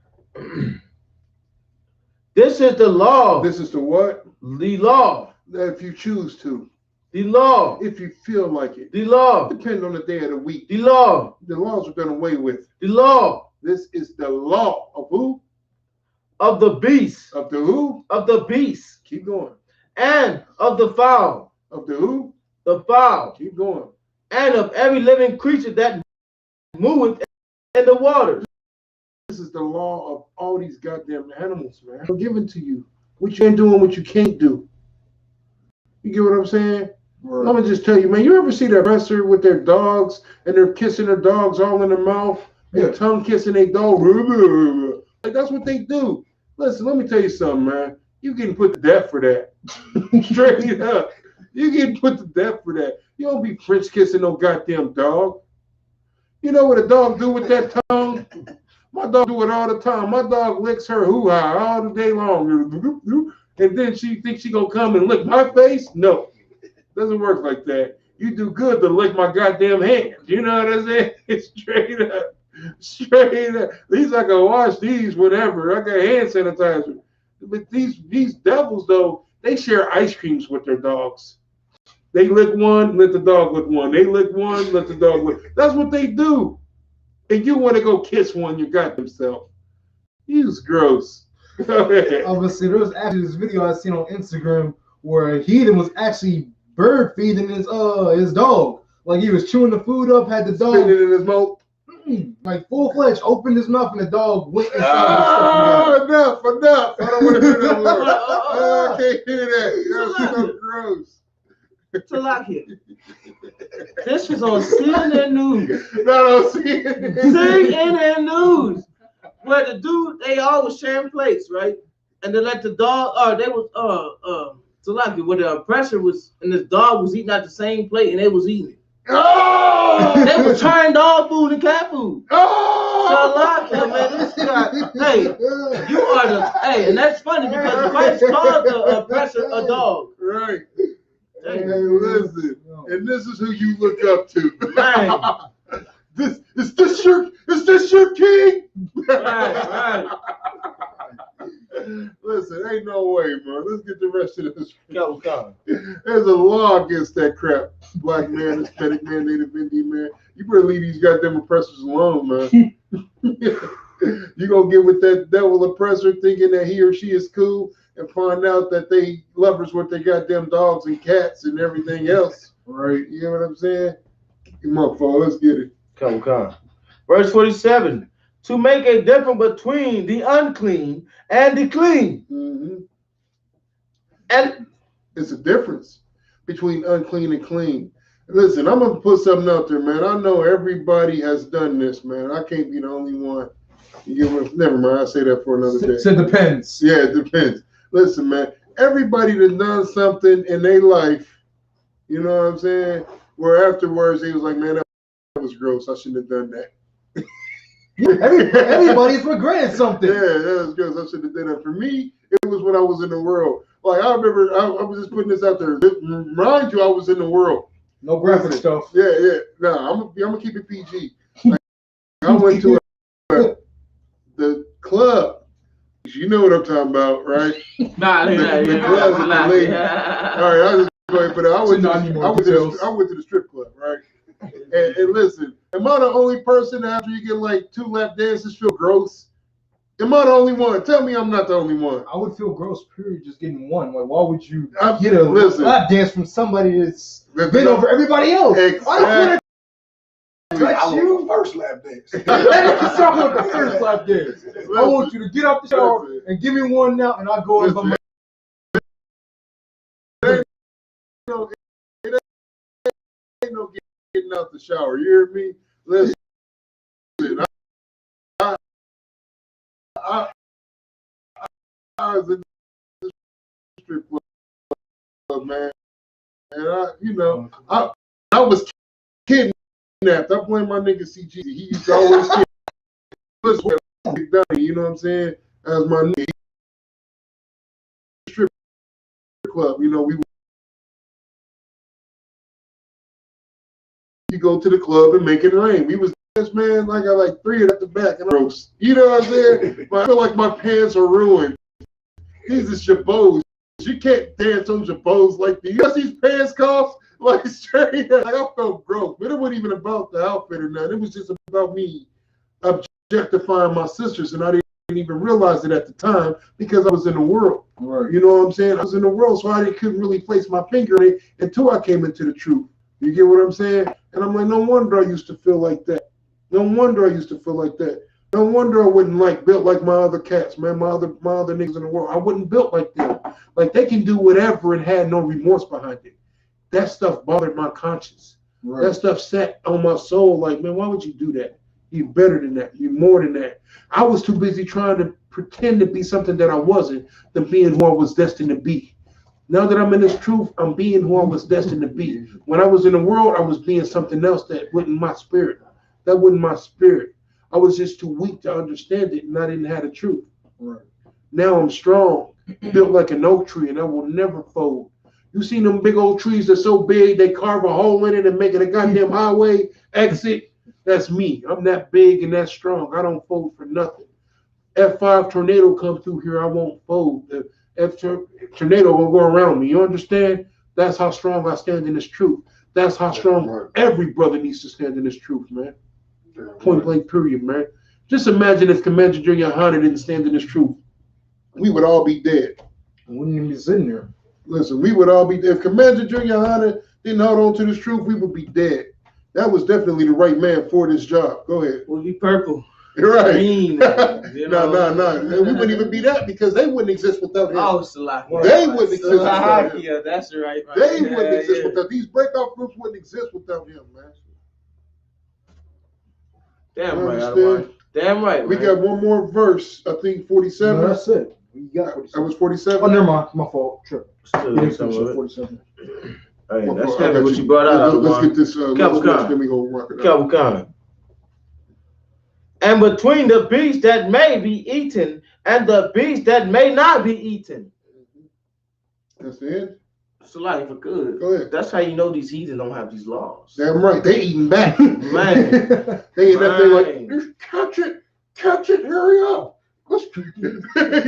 This is the law. This is the what? The law. If you choose to. The law. If you feel like it. The law. Depends on the day of the week. The law. The laws are done away with. The law. This is the law of who? Of the beast. Of the who? Of the beast. Keep going. And of the fowl. Of the who? The fowl. Keep going. And of every living creature that moveth in the waters. This is the law of all these goddamn animals, man. They're given to you. What you ain't doing, what you can't do. You get what I'm saying? Right. Let me just tell you, man, you ever see that wrestler with their dogs and they're kissing their dogs all in their mouth? Their tongue kissing their dog. Like, that's what they do. Listen, let me tell you something, man. You getting put to death for that. Straight up. You getting put to death for that. You don't be French kissing no goddamn dog. You know what a dog do with that tongue? My dog do it all the time. My dog licks her hoo-ha all the day long. And then she thinks she gonna come and lick my face? No. Doesn't work like that. You do good to lick my goddamn hand. You know what I'm saying? Straight up. Straight up. At least I can wash these, whatever. I got hand sanitizer. But these devils, though, they share ice creams with their dogs. They lick one, let the dog lick one. They lick one, let the dog lick. That's what they do. And you want to go kiss one, you got themselves. He's gross. Obviously, there was actually this video I seen on Instagram where a heathen was actually bird feeding his dog. Like he was chewing the food up, had the dog spitting it in his mouth. Like full fledged, opened his mouth and the dog went inside. Enough. I don't want to hear that more. I can't hear that. That's so gross. To lock here. This was on CNN News. No, CNN. CNN News. Where the dude, they all was sharing plates, right? And they let the dog, they was, to lock it, where the oppressor was, and this dog was eating out the same plate, and they was eating it. Oh! They was trying dog food and cat food. Oh! Salaka, man, this guy. Hey, you are the. Hey, and that's funny because Christ called the oppressor a dog. Right. Hey, listen, and this is who you look up to. Right. Is this your king? Right. Listen, ain't no way, man. Let's get the rest of this. Go. There's a law against that crap. Black man, Hispanic man, Native Indian man. You better leave these goddamn oppressors alone, man. You gonna get with that devil oppressor thinking that he or she is cool. and find out that they lovers with their goddamn dogs and cats and everything else. Right. You know what I'm saying? Come on, Paul, let's get it. Come. Verse 47. To make a difference between the unclean and the clean. Mm-hmm. And it's a difference between unclean and clean. Listen, I'm gonna put something out there, man. I know everybody has done this, man. I can't be the only one. Never mind. I'll say that for another day. So it depends. Yeah, it depends. Listen, man. Everybody that's done something in their life, you know what I'm saying? Where afterwards they was like, man, that was gross. I shouldn't have done that. Everybody's regretting something. Yeah, that was gross. I shouldn't have done that. For me, it was when I was in the world. Like I remember, I was just putting this out there. Mind you, I was in the world. No graphic stuff. Yeah. No, I'm gonna keep it PG. Like, I went to the club. You know what I'm talking about, right? Nah, the clubs with the ladies. All right, I was just going for that. I went to the strip club, right? And listen, am I the only person after you get like 2 lap dances feel gross? Am I the only one? Tell me I'm not the only one. I would feel gross, period, just getting one. Like, why would you get a lap dance from somebody that's been over everybody else? Exactly. That's you first lap dance. That's the first lap dance. I want you to get out the shower and give me one now, and I'll go over my. It ain't no getting out the shower. You hear me? Listen, I was in the strip club, man, and I was kidnapped. I blame my nigga CG. He used to always you know what I'm saying? As my nigga strip club, you know, you go to the club and make it rain. We was this man, like I like 3 at the back and gross. You know what I'm saying? I feel like my pants are ruined. These are chabots. You can't dance on chabots like these. You know these pants cost? Like straight up. Like I felt gross. But it wasn't even about the outfit or nothing. It was just about me objectifying my sisters, and I didn't even realize it at the time because I was in the world. Right. You know what I'm saying? I was in the world, so I couldn't really place my finger on it until I came into the truth. You get what I'm saying? And I'm like, no wonder I used to feel like that. No wonder I used to feel like that. No wonder I wasn't built like my other cats, man. My other niggas in the world. I wasn't built like them. Like they can do whatever and had no remorse behind it. That stuff bothered my conscience. Right. That stuff sat on my soul. Like, man, why would you do that? You're better than that. You're more than that. I was too busy trying to pretend to be something that I wasn't than being who I was destined to be. Now that I'm in this truth, I'm being who I was destined to be. When I was in the world, I was being something else that wasn't my spirit. That wasn't my spirit. I was just too weak to understand it, and I didn't have the truth. Right. Now I'm strong, built like an oak tree, and I will never fold. You seen them big old trees that's so big, they carve a hole in it and make it a goddamn highway exit? That's me. I'm that big and that strong. I don't fold for nothing. F5 tornado come through here, I won't fold. The tornado will go around me. You understand? That's how strong I stand in this truth. That's how strong every brother needs to stand in this truth, man. Point blank period, man. Just imagine if Commander Junior Hunter didn't stand in this truth. We would all be dead. I wouldn't even be sitting there. Listen, we would all be dead. If Commander Junior Hunter didn't hold on to this truth, we would be dead. That was definitely the right man for this job. Go ahead. We'll be purple. You're right. Green. No. We wouldn't even be that because they wouldn't exist without him. Oh, Salakia. They wouldn't exist without him. Yeah, that's right. They wouldn't exist without these breakout groups. Wouldn't exist without him, man. Damn right. Damn right. We got one more verse. I think 47. No, that's it. You got 47. That was 47. Oh, never mind. My fault. Trip. Still 47. Hey, that's heavy what you brought out. Let's get this. Then we go rock it out. Khan. And between the beast that may be eaten and the beast that may not be eaten. That's it. So like for good. Go ahead. That's how you know these heathens don't have these laws. Damn right. They eating back. Man. They ain't that thing like, catch it, hurry up. You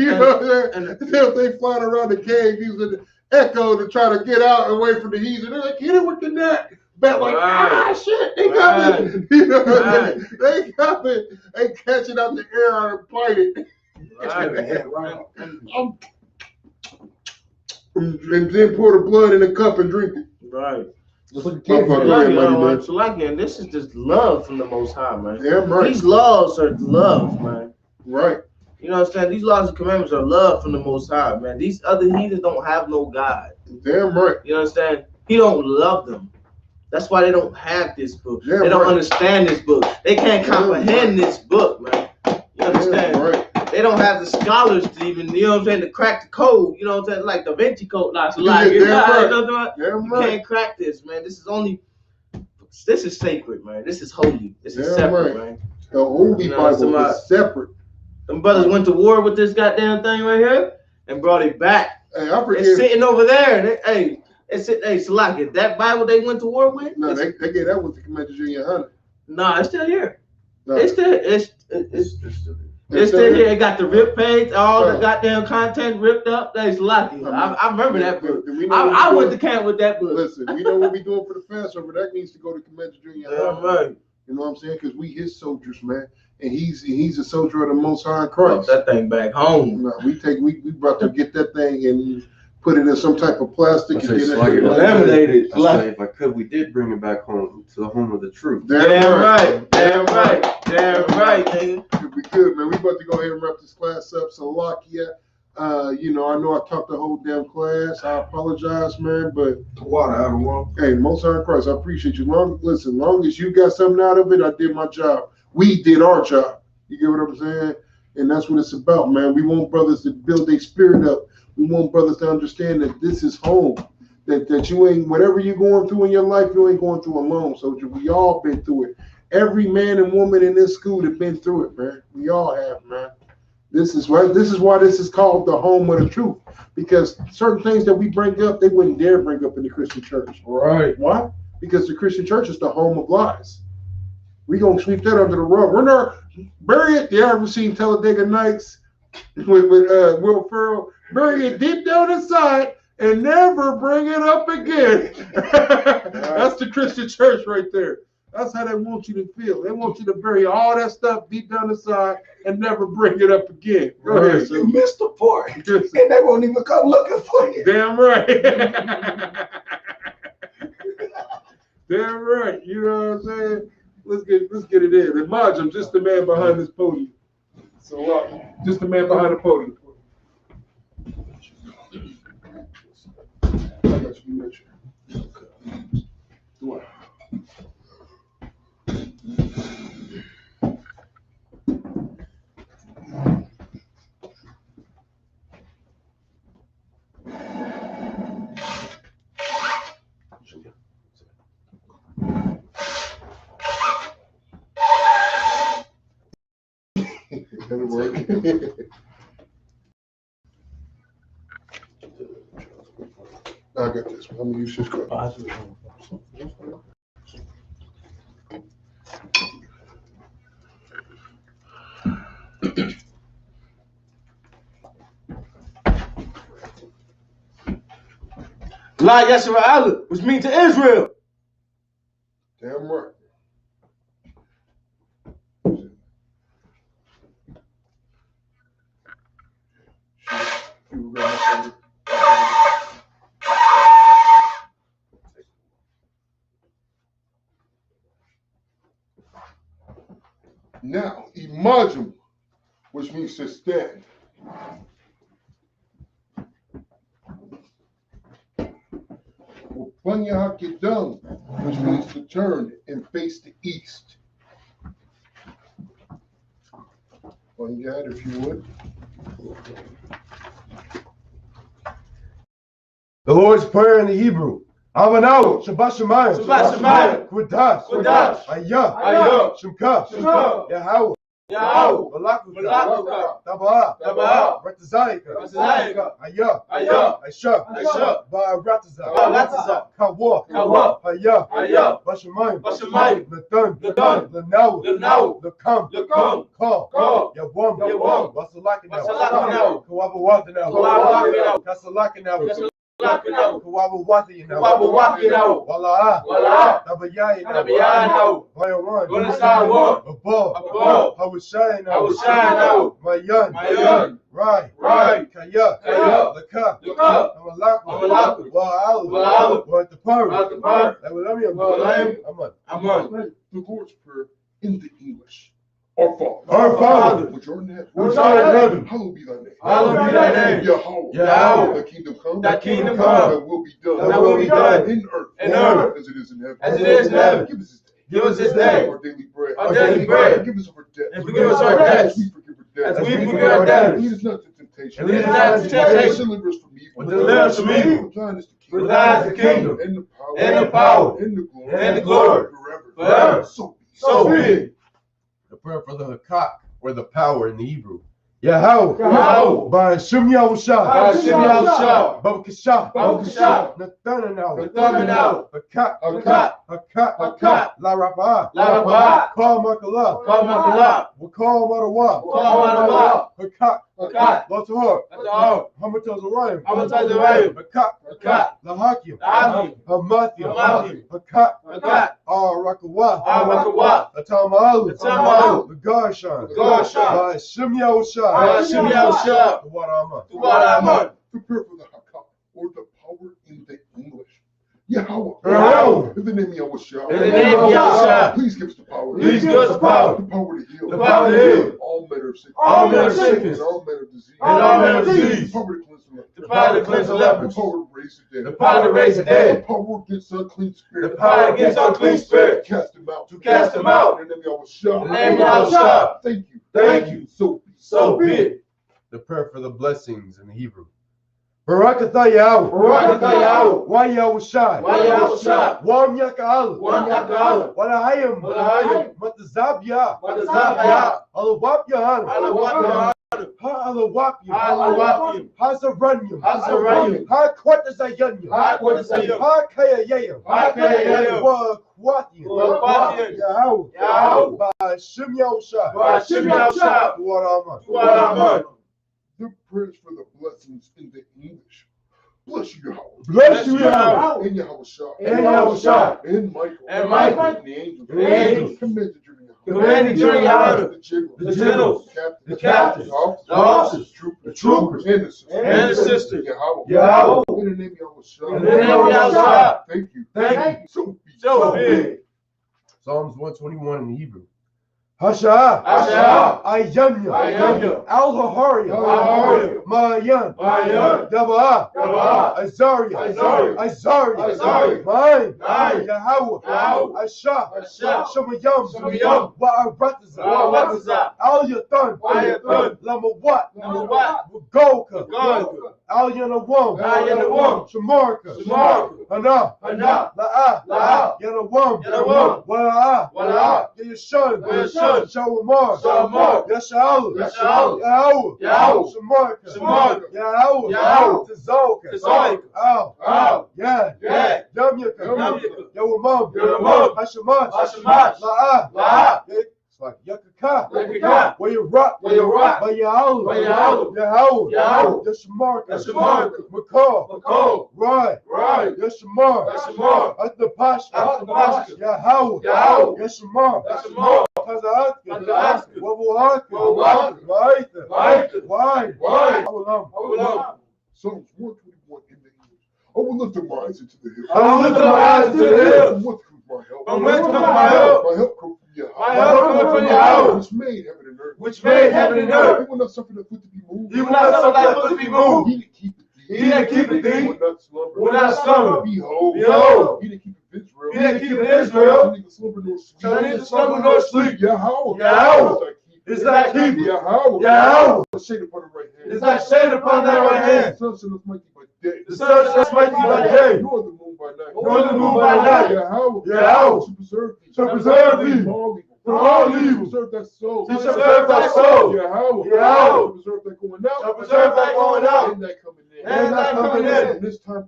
know what I'm saying? They flying around the cave using the echo to try to get out and wait for the heathen. They're like, hit it with the net. Back like, shit, they got it. You know what I'm saying? They got it. They catch it out the air and fight it. and then pour the blood in a cup and drink it. Right. Go ahead, buddy, man. So like, and this is just love from the Most High, man. Damn right. These laws are love, man. Right. You know what I'm saying? These laws and commandments are love from the Most High, man. These other heathens don't have no God. Damn right. You understand? He don't love them. That's why they don't have this book. Damn they don't right. understand this book. They can't comprehend this book, man. You understand? Damn right. They don't have the scholars to even, you know what I'm saying, to crack the code. You know what I'm saying? Like Da Vinci Code. Not to lie. You can't crack this, man. This is sacred, man. This is holy. This is separate, man. The Holy Bible is separate. Them brothers went to war with this goddamn thing right here and brought it back. Hey, I forget. It's sitting over there. It's Salaki. That Bible they went to war with? No, they gave that with the Commander Junior Hunter. No, it's still here. No. It's still here. It got the rip page, all the goddamn content ripped up. That's lucky. I remember that book. I went to camp with that book. Listen, we know what we doing for the Passover. That needs to go to Commander Junior Hunter. Right. You know what I'm saying? Because we his soldiers, man. And he's a soldier of the Most High in Christ. That thing back home. No, we brought to get that thing and put it in some type of plastic and get it laminated. If I could, we did bring it back home to the home of the truth. Damn right, nigga. If we could, man. We about to go ahead and wrap this class up. So Lakia, you know, I know I taught the whole damn class. I apologize, man, but Water out of one. hey, Most High in Christ, I appreciate you. Long as you got something out of it, I did my job. We did our job. You get what I'm saying? And that's what it's about, man. We want brothers to build their spirit up. We want brothers to understand that this is home. That you ain't, whatever you're going through in your life, you ain't going through alone, soldier. We all been through it. Every man and woman in this school have been through it, man. We all have, man. This is right. This is why this is called the home of the truth. Because certain things that we bring up, they wouldn't dare bring up in the Christian church. Right. Why? Because the Christian church is the home of lies. We gonna sweep that under the rug. We're not bury it. You ever seen Talladega Nights with Will Ferrell? Bury it deep down inside and never bring it up again. That's the Christian church right there. That's how they want you to feel. They want you to bury all that stuff deep down inside and never bring it up again. Go ahead. You missed the point, and they won't even come looking for you. Damn right. Damn right. You know what I'm saying? Let's get it in. And Maj, I'm just the man behind this podium. So just the man behind the podium. I got you. What? That'll work. I got this one. I'm gonna use this card. Like Israelite was mean to Israel. Damn right. Now, imagine, which means to stand. Upanya Hakidam, which means to turn and face the east. Panya, if you would. The Lord's Prayer in the Hebrew. Avanaw, Shabbat Shemayim, Shabbat Shemayim, Kudash, Kudash, Ayah, Ayah, Shemka, Shemka, Yahweh, Yahweh, Malakuka, Tabah, Ratazayika, Ayah, Aisha, Ba'arataza, Kawa, Ayah, Bashamayim, Latan, Lanaw, Lakam, Call, Yawam, Wasalakinaw, Kawabawadanaw, Kasalakinaw, Wawawakinawo. Wala'a. Nabayayinawo. Wayawan. Above. Hawashayinawo. Mayan. Right. Kaya. Laka. Amalaka. Wa'alu. Wa'atapari. Aman. The Lord's Prayer in the English. Our Father, which art in heaven, hallowed be thy name. Hallowed be thy name. Yahweh. Thy kingdom come. Thy kingdom come. Thy will be done. Thy will be done. In earth. As it is in heaven. As it is in heaven. Give us this day. Our daily bread. Forgive us our debts. And forgive us our debts. As we forgive our debtors. Lead us not to temptation. Deliver us from evil. Deliver us from evil. For thine is the kingdom. And the power. And the glory. Forever. So be it. The prayer for the Hakak, or the power in the Hebrew. Yahweh. By Hashem Yahushua. Babakashah. Nathanael. Hakak. La Rabah. Call Makala. Wakal Marawa. Hakak. Latahar. Hamatas Orion. Hakak. Lahakim. Hamathia. Hakak. Rakawa. Atamalu. The Garshan. By Hashem Yahushua. Prepare for the Hakak, or the power in the English. Yahweh. In the name of Yahushua. Please give us the power. The power to heal. All manner of sickness. And all manner of disease. The power to cleanse the leper. The power to raise the dead. The power to raise the dead. The power against unclean spirit. The power against unclean spirit. Cast them out. In the name of Yahushua. Thank you. So be it. The prayer for the blessings in the Hebrew. Barakatah Yahweh. Wa Yahushua. Wam Yaka'al. Walahayim. Matazabya. Alawap Yahan. Ha'alawapyim. Hazaranyim. Ha'kwatazayanyim. Ha'kayayayim. Wa'kwatiyim. Yahweh. Ba'ashim Yahushua. Du'araman. The prayers for the blessings in the English. Bless you, Yahweh. Bless you, Yahweh. And Yahushua. And Michael. And the angels. Commanded during Yahweh. The generals. The captains. The officers. The troopers. And the sisters. Yahweh. In the name of Yahushua. Thank you. So So be it. Psalms 121 in the Hebrew. Hasha. Ayanya. Al-Hahariya. Mayan. Daba'ah. Azariya. Ma'in. Yahweh. Asha. Shemayam. Wa'arataza. Al-Yathan. Lamawat. Wagoka. Al-Yanawam. Shamarka. Hana. La'ah. Yanawam. Wala'ah. Yashun. Shawamar. Yasha'al. Yahweh. Shamarka. Yahweh. Tazalka. Al. Yad. Yamyaka. Yawamam. Hashamash. La'ah. Yakaka. Where you rock. Yahweh. Yashamarka. Makal. Right. Yashamar. Atapashka. Yahweh. Yashamar. Kazaaka. Wabuhaka. Maitha. Wine. Awalam. Psalms 121 in the English. I will lift my eyes into the hills. From whence comes my help? My help comes from Yahweh. Which made heaven and earth. He will not suffer the foot to be moved. He that keepeth thee will not slumber. Behold. He that keepeth Israel. Shall neither slumber nor sleep. Yahweh. Is thy keeper. Yahweh. Shade upon the right hand. Is thy shade upon thy right hand. The sun shall not smite thee by day. The sun shall not smite thee by day. Nor the moon by night. Yahweh. Shall preserve thee. From all evil. Preserve thy soul. He shall preserve thy soul. Yahweh. Shall preserve thy going out. Shall preserve thy going out. And thy coming in. And thy coming in. From this time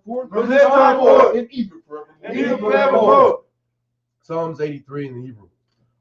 forth. And even forevermore. Psalms 83 in the Hebrew.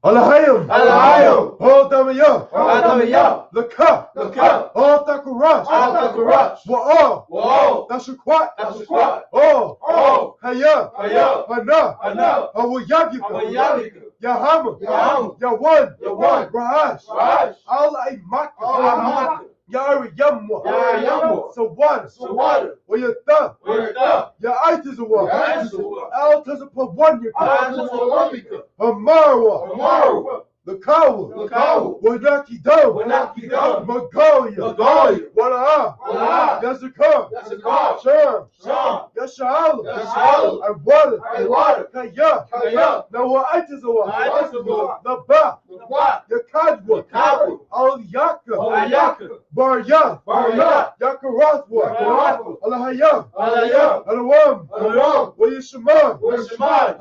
Alahayim. Alahayim. Hodamaya. Hodamaya. Laka. Laka. Otakurash. Otakurash. Wa'o. Wa'o. Dashukwat. Dashukwat. Oh. Oh. Haya. Haya. Hana. Hana. Hawayagika. Hawayagika. Yahama. Yahama. Yawan. Yawan. Rahash. Rahash. Al-Aimaka. Al-Aimaka. Yari Yamwa. Yari Yamwa. Sawada. Sawada. Wayata. Wayata. Yaitizawa. Yaitizawa. Altazapawanyaka. Altazapawanyaka. Amarwa. Amarwa. Lakawa. Lakawa. Wanaki Dome. Wanaki Dome. Magalia. Magalia. Wala'a. Wala'a. Yazakar. Yazakar. Sham. Sham. Yashala. Yashala. Awada. Awada. Kaya. Kaya. Nawaitizawa. Nawaitizawa. Laba. Laba. Yakadwa. Yakadwa. Al-Yaka. Al-Yaka. Barya. Barya. Yakarathwa. Yakarathwa. Alahaya. Alahaya. Alawam. Alawam. Wayishman. Wayishman.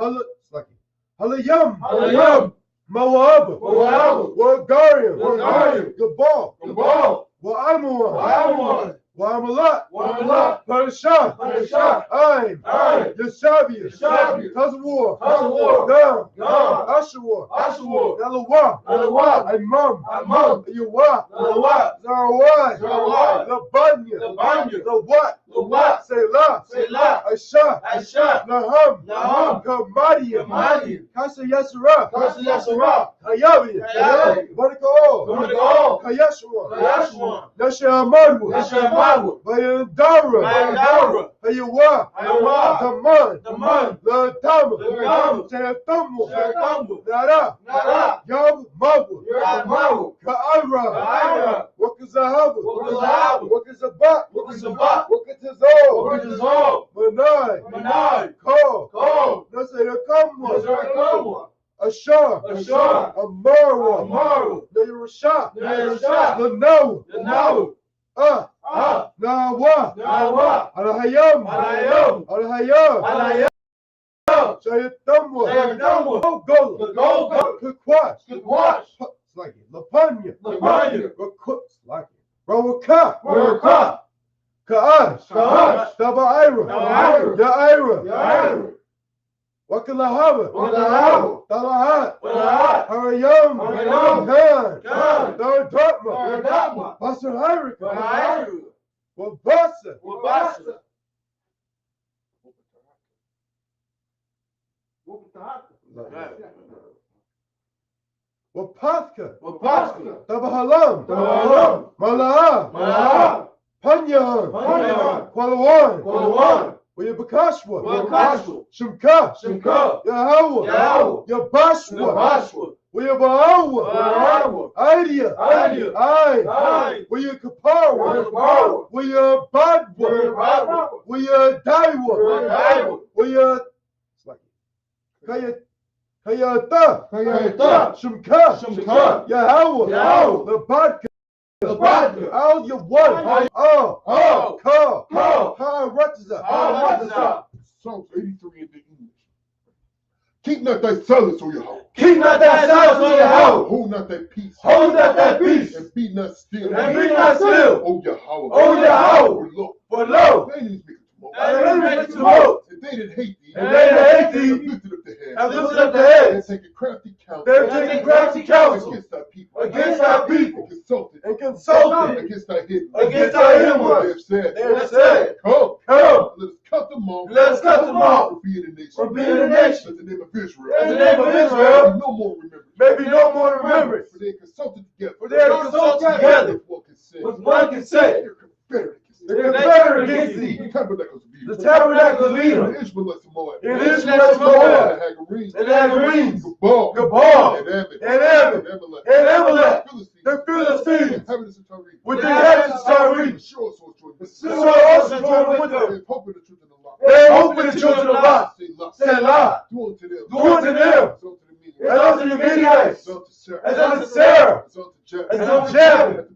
Halayam. Halayam. Mawab. Mawab. Wagarian. Wagarian. Gabal. Gabal. Wa'amawan. Wa'amawan. Wa'amalat. Wa'amalat. Parashah. Parashah. Aim. Aim. Yashabia. Yashabia. Tazawar. Tazawar. Gam. Gam. Ashawar. Ashawar. Yalawa. Yalawa. Imam. Imam. Yawa. Yawa. Zarawai. Zarawai. Labanya. Labanya. Lawat. Lawat. Selah. Selah. Aisha. Aisha. Naham. Naham. Kamadia. Kamadia. Kasa Yasara. Kasa Yasara. Hayabi. Hayabi. Barako. Barako. Kayashwa. Kayashwa. Nasha Amadwa. Nasha Amadwa. Bayandara. Bayandara. Hayawa. Hayawa. Daman. Daman. Latama. Latama. Sayatamu. Sayatamu. Nara. Nara. Yab Mabu. Yab Mabu. Ka'ara. Ka'ara. Wakazahaba. Wakazahaba. Wakazabat. Wakazabat. Wakatazol. Wakatazol. Manai. Manai. Ko. Ko. Nasayakamwa. Nasayakamwa. Ashar. Ashar. Amarwa. Amarwa. Nairasha. Nairasha. Lanaw. Lanaw. Nawa. Nawa. Alhayam. Alhayam. Alhayam. Alhayam. Sayatamwa. Sayatamwa. Gola. Gola. Kukwash. Kukwash. Like it. Lapanya. Lapanya. Like it. Rawaka. Rawaka. Ka'ash. Ka'ash. Tabaira. Tabaira. Ya'ira. Ya'ira. Wakalahaba. Wakalahaba. Talahat. Talahat. Harayam. Harayam. Khan. Khan. Daratma. Daratma. Basar Harika. Harika. Wabasa. Wabasa. Wapaska. Wapaska. Tabahalam. Tabahalam. Mala'a. Mala'a. Panyahan. Panyahan. Kwalawan. Kwalawan. Wayabakashwa. Wayabakashwa. Shimka. Shimka. Yahawa. Yahawa. Yabashwa. Yabashwa. Wayabawa. Wayabawa. Idea. Idea. Ai. Wayakapawa. Wayakapawa. Wayabadwa. Wayabadwa. Wayadaiwa. Wayadaiwa. Kayata. Kayata. Shimka. Shimka. Yahawa. Yahawa. Labadka. Labadka. All you want. Oh. Call. Call. Ratza. Psalms 83 in the English. Keep not thy silence, O Yahweh. Keep not thy silence, O Yahweh. Hold not thy peace. Hold not thy peace. And be not still. And be not still. O Yahweh. O Yahweh. For lo. For lo. Thy enemies make a tumult. And they that hate thee. And they that hate thee. Have lifted up the head. Have lifted up the heads. And taken crafty counsel. They're taking crafty counsel. Against thy people. Against thy people. And consulted. Against thy hidden. Against thy hidden They have said. They have said. Come. Come. Let us cut them off. Let us cut them off. For being a nation. For being a nation. Let the name of Israel. In the name of Israel. Be no more remembered. Maybe no more remembrance. For they consulted together. For they are consulted together. With one consent. With one consent. They're confederate against thee. They're confederate against thee. The tabernacles of Edom. The tabernacles of Edom. The Ishmaelites of Moab. And the Ishmaelites of Moab. The Hagarenes. And the Hagarenes. Gabal. Gabal. And Ammon. And Ammon. And Amalek. And Amalek. The Philistines. The inhabitants of Tyre. With the inhabitants of Tyre. The shore also joined with The shore also joined with them. They hope in the children of Lot. They hope in the children of Lot. Selah. Do unto them. Do unto them. As unto the Midianites. As unto Sarah. As unto Sarah. As unto Jeb. As unto Jeb.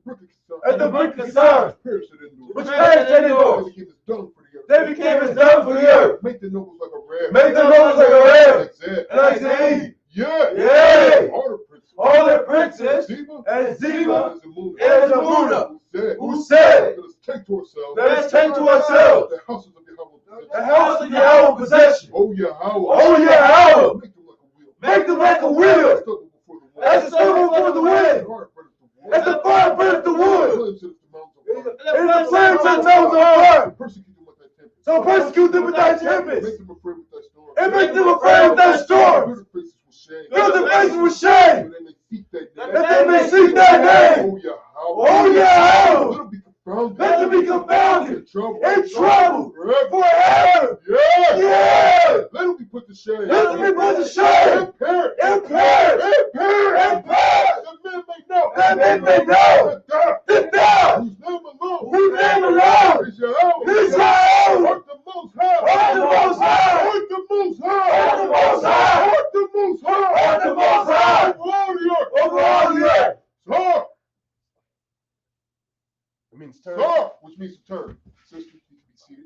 At the brook of Kissar. Which perished at indoors. They became as dung for the earth. Make the nobles like a ram. Make the nobles like a ram. Like Zed. And like Zed. Yeah. Yea. All All their princes. Ziba. And Ziba. And Zamunah. Who said. Who said. Let us take to ourselves. Let us take to ourselves. The houses of Yahweh. The house of Yahweh possession. Oh Yahweh. Oh Yahweh. Make them like a wheel. Make them like a wheel. Stumble before the As the summer before the wind. As the fire burns the wood. And the flame sets out the fire. So persecute them with thy tempest. And make them afraid with thy storms. Fill their faces with shame. That they may seek thy name. Oh yeah. Let them be confounded. In trouble. Forever. Yeah. Let them be put to shame. Let them be put to shame. And perish. That men may know that thou, whose name alone is Yahweh, art the Most High, art the Most High, art the Most High, art the Most High, art the Most High, art the Most High, over all the earth. Sar, It means turn. Sar, which means to turn. Sister, you can be seated.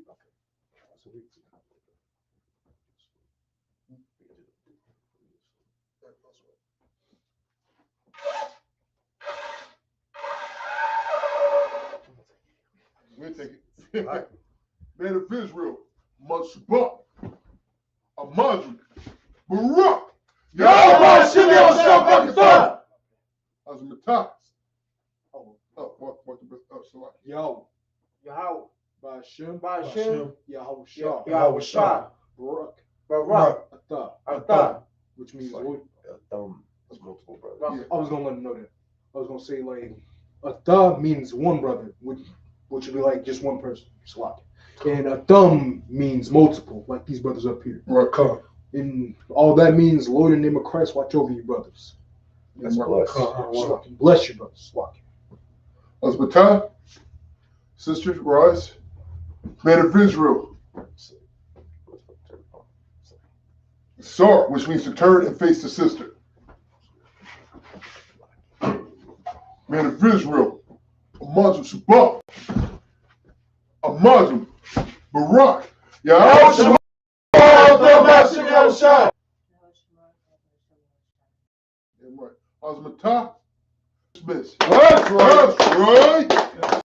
We'll take it. Man of Israel, Isupk, a Muslim, Barak, Yahweh Shimei Oshabakatah. as a Matthias. Select. Yo, Yahweh. Ba'Shem, Ba'Shem. Yahweh Yahweh Shah. Barak, Barak. Atah, which means Like, what? thumb is multiple brothers. I was gonna let him know that. I was gonna say like Atah means one brother, which would be like just one person. Slot. And a thumb means multiple, like these brothers up here. Right, come. And all that means, Lord, in the name of Christ, watch over you brothers. That's blessed. Bless you, brothers. As Matthias, sisters, rise. Man of Israel, Sar, which means to turn and face the sister. Man of Israel, a Muslim, Sabbath, a Muslim, Barak, Yahweh Shema, right. As Matthias, dismiss. That's right.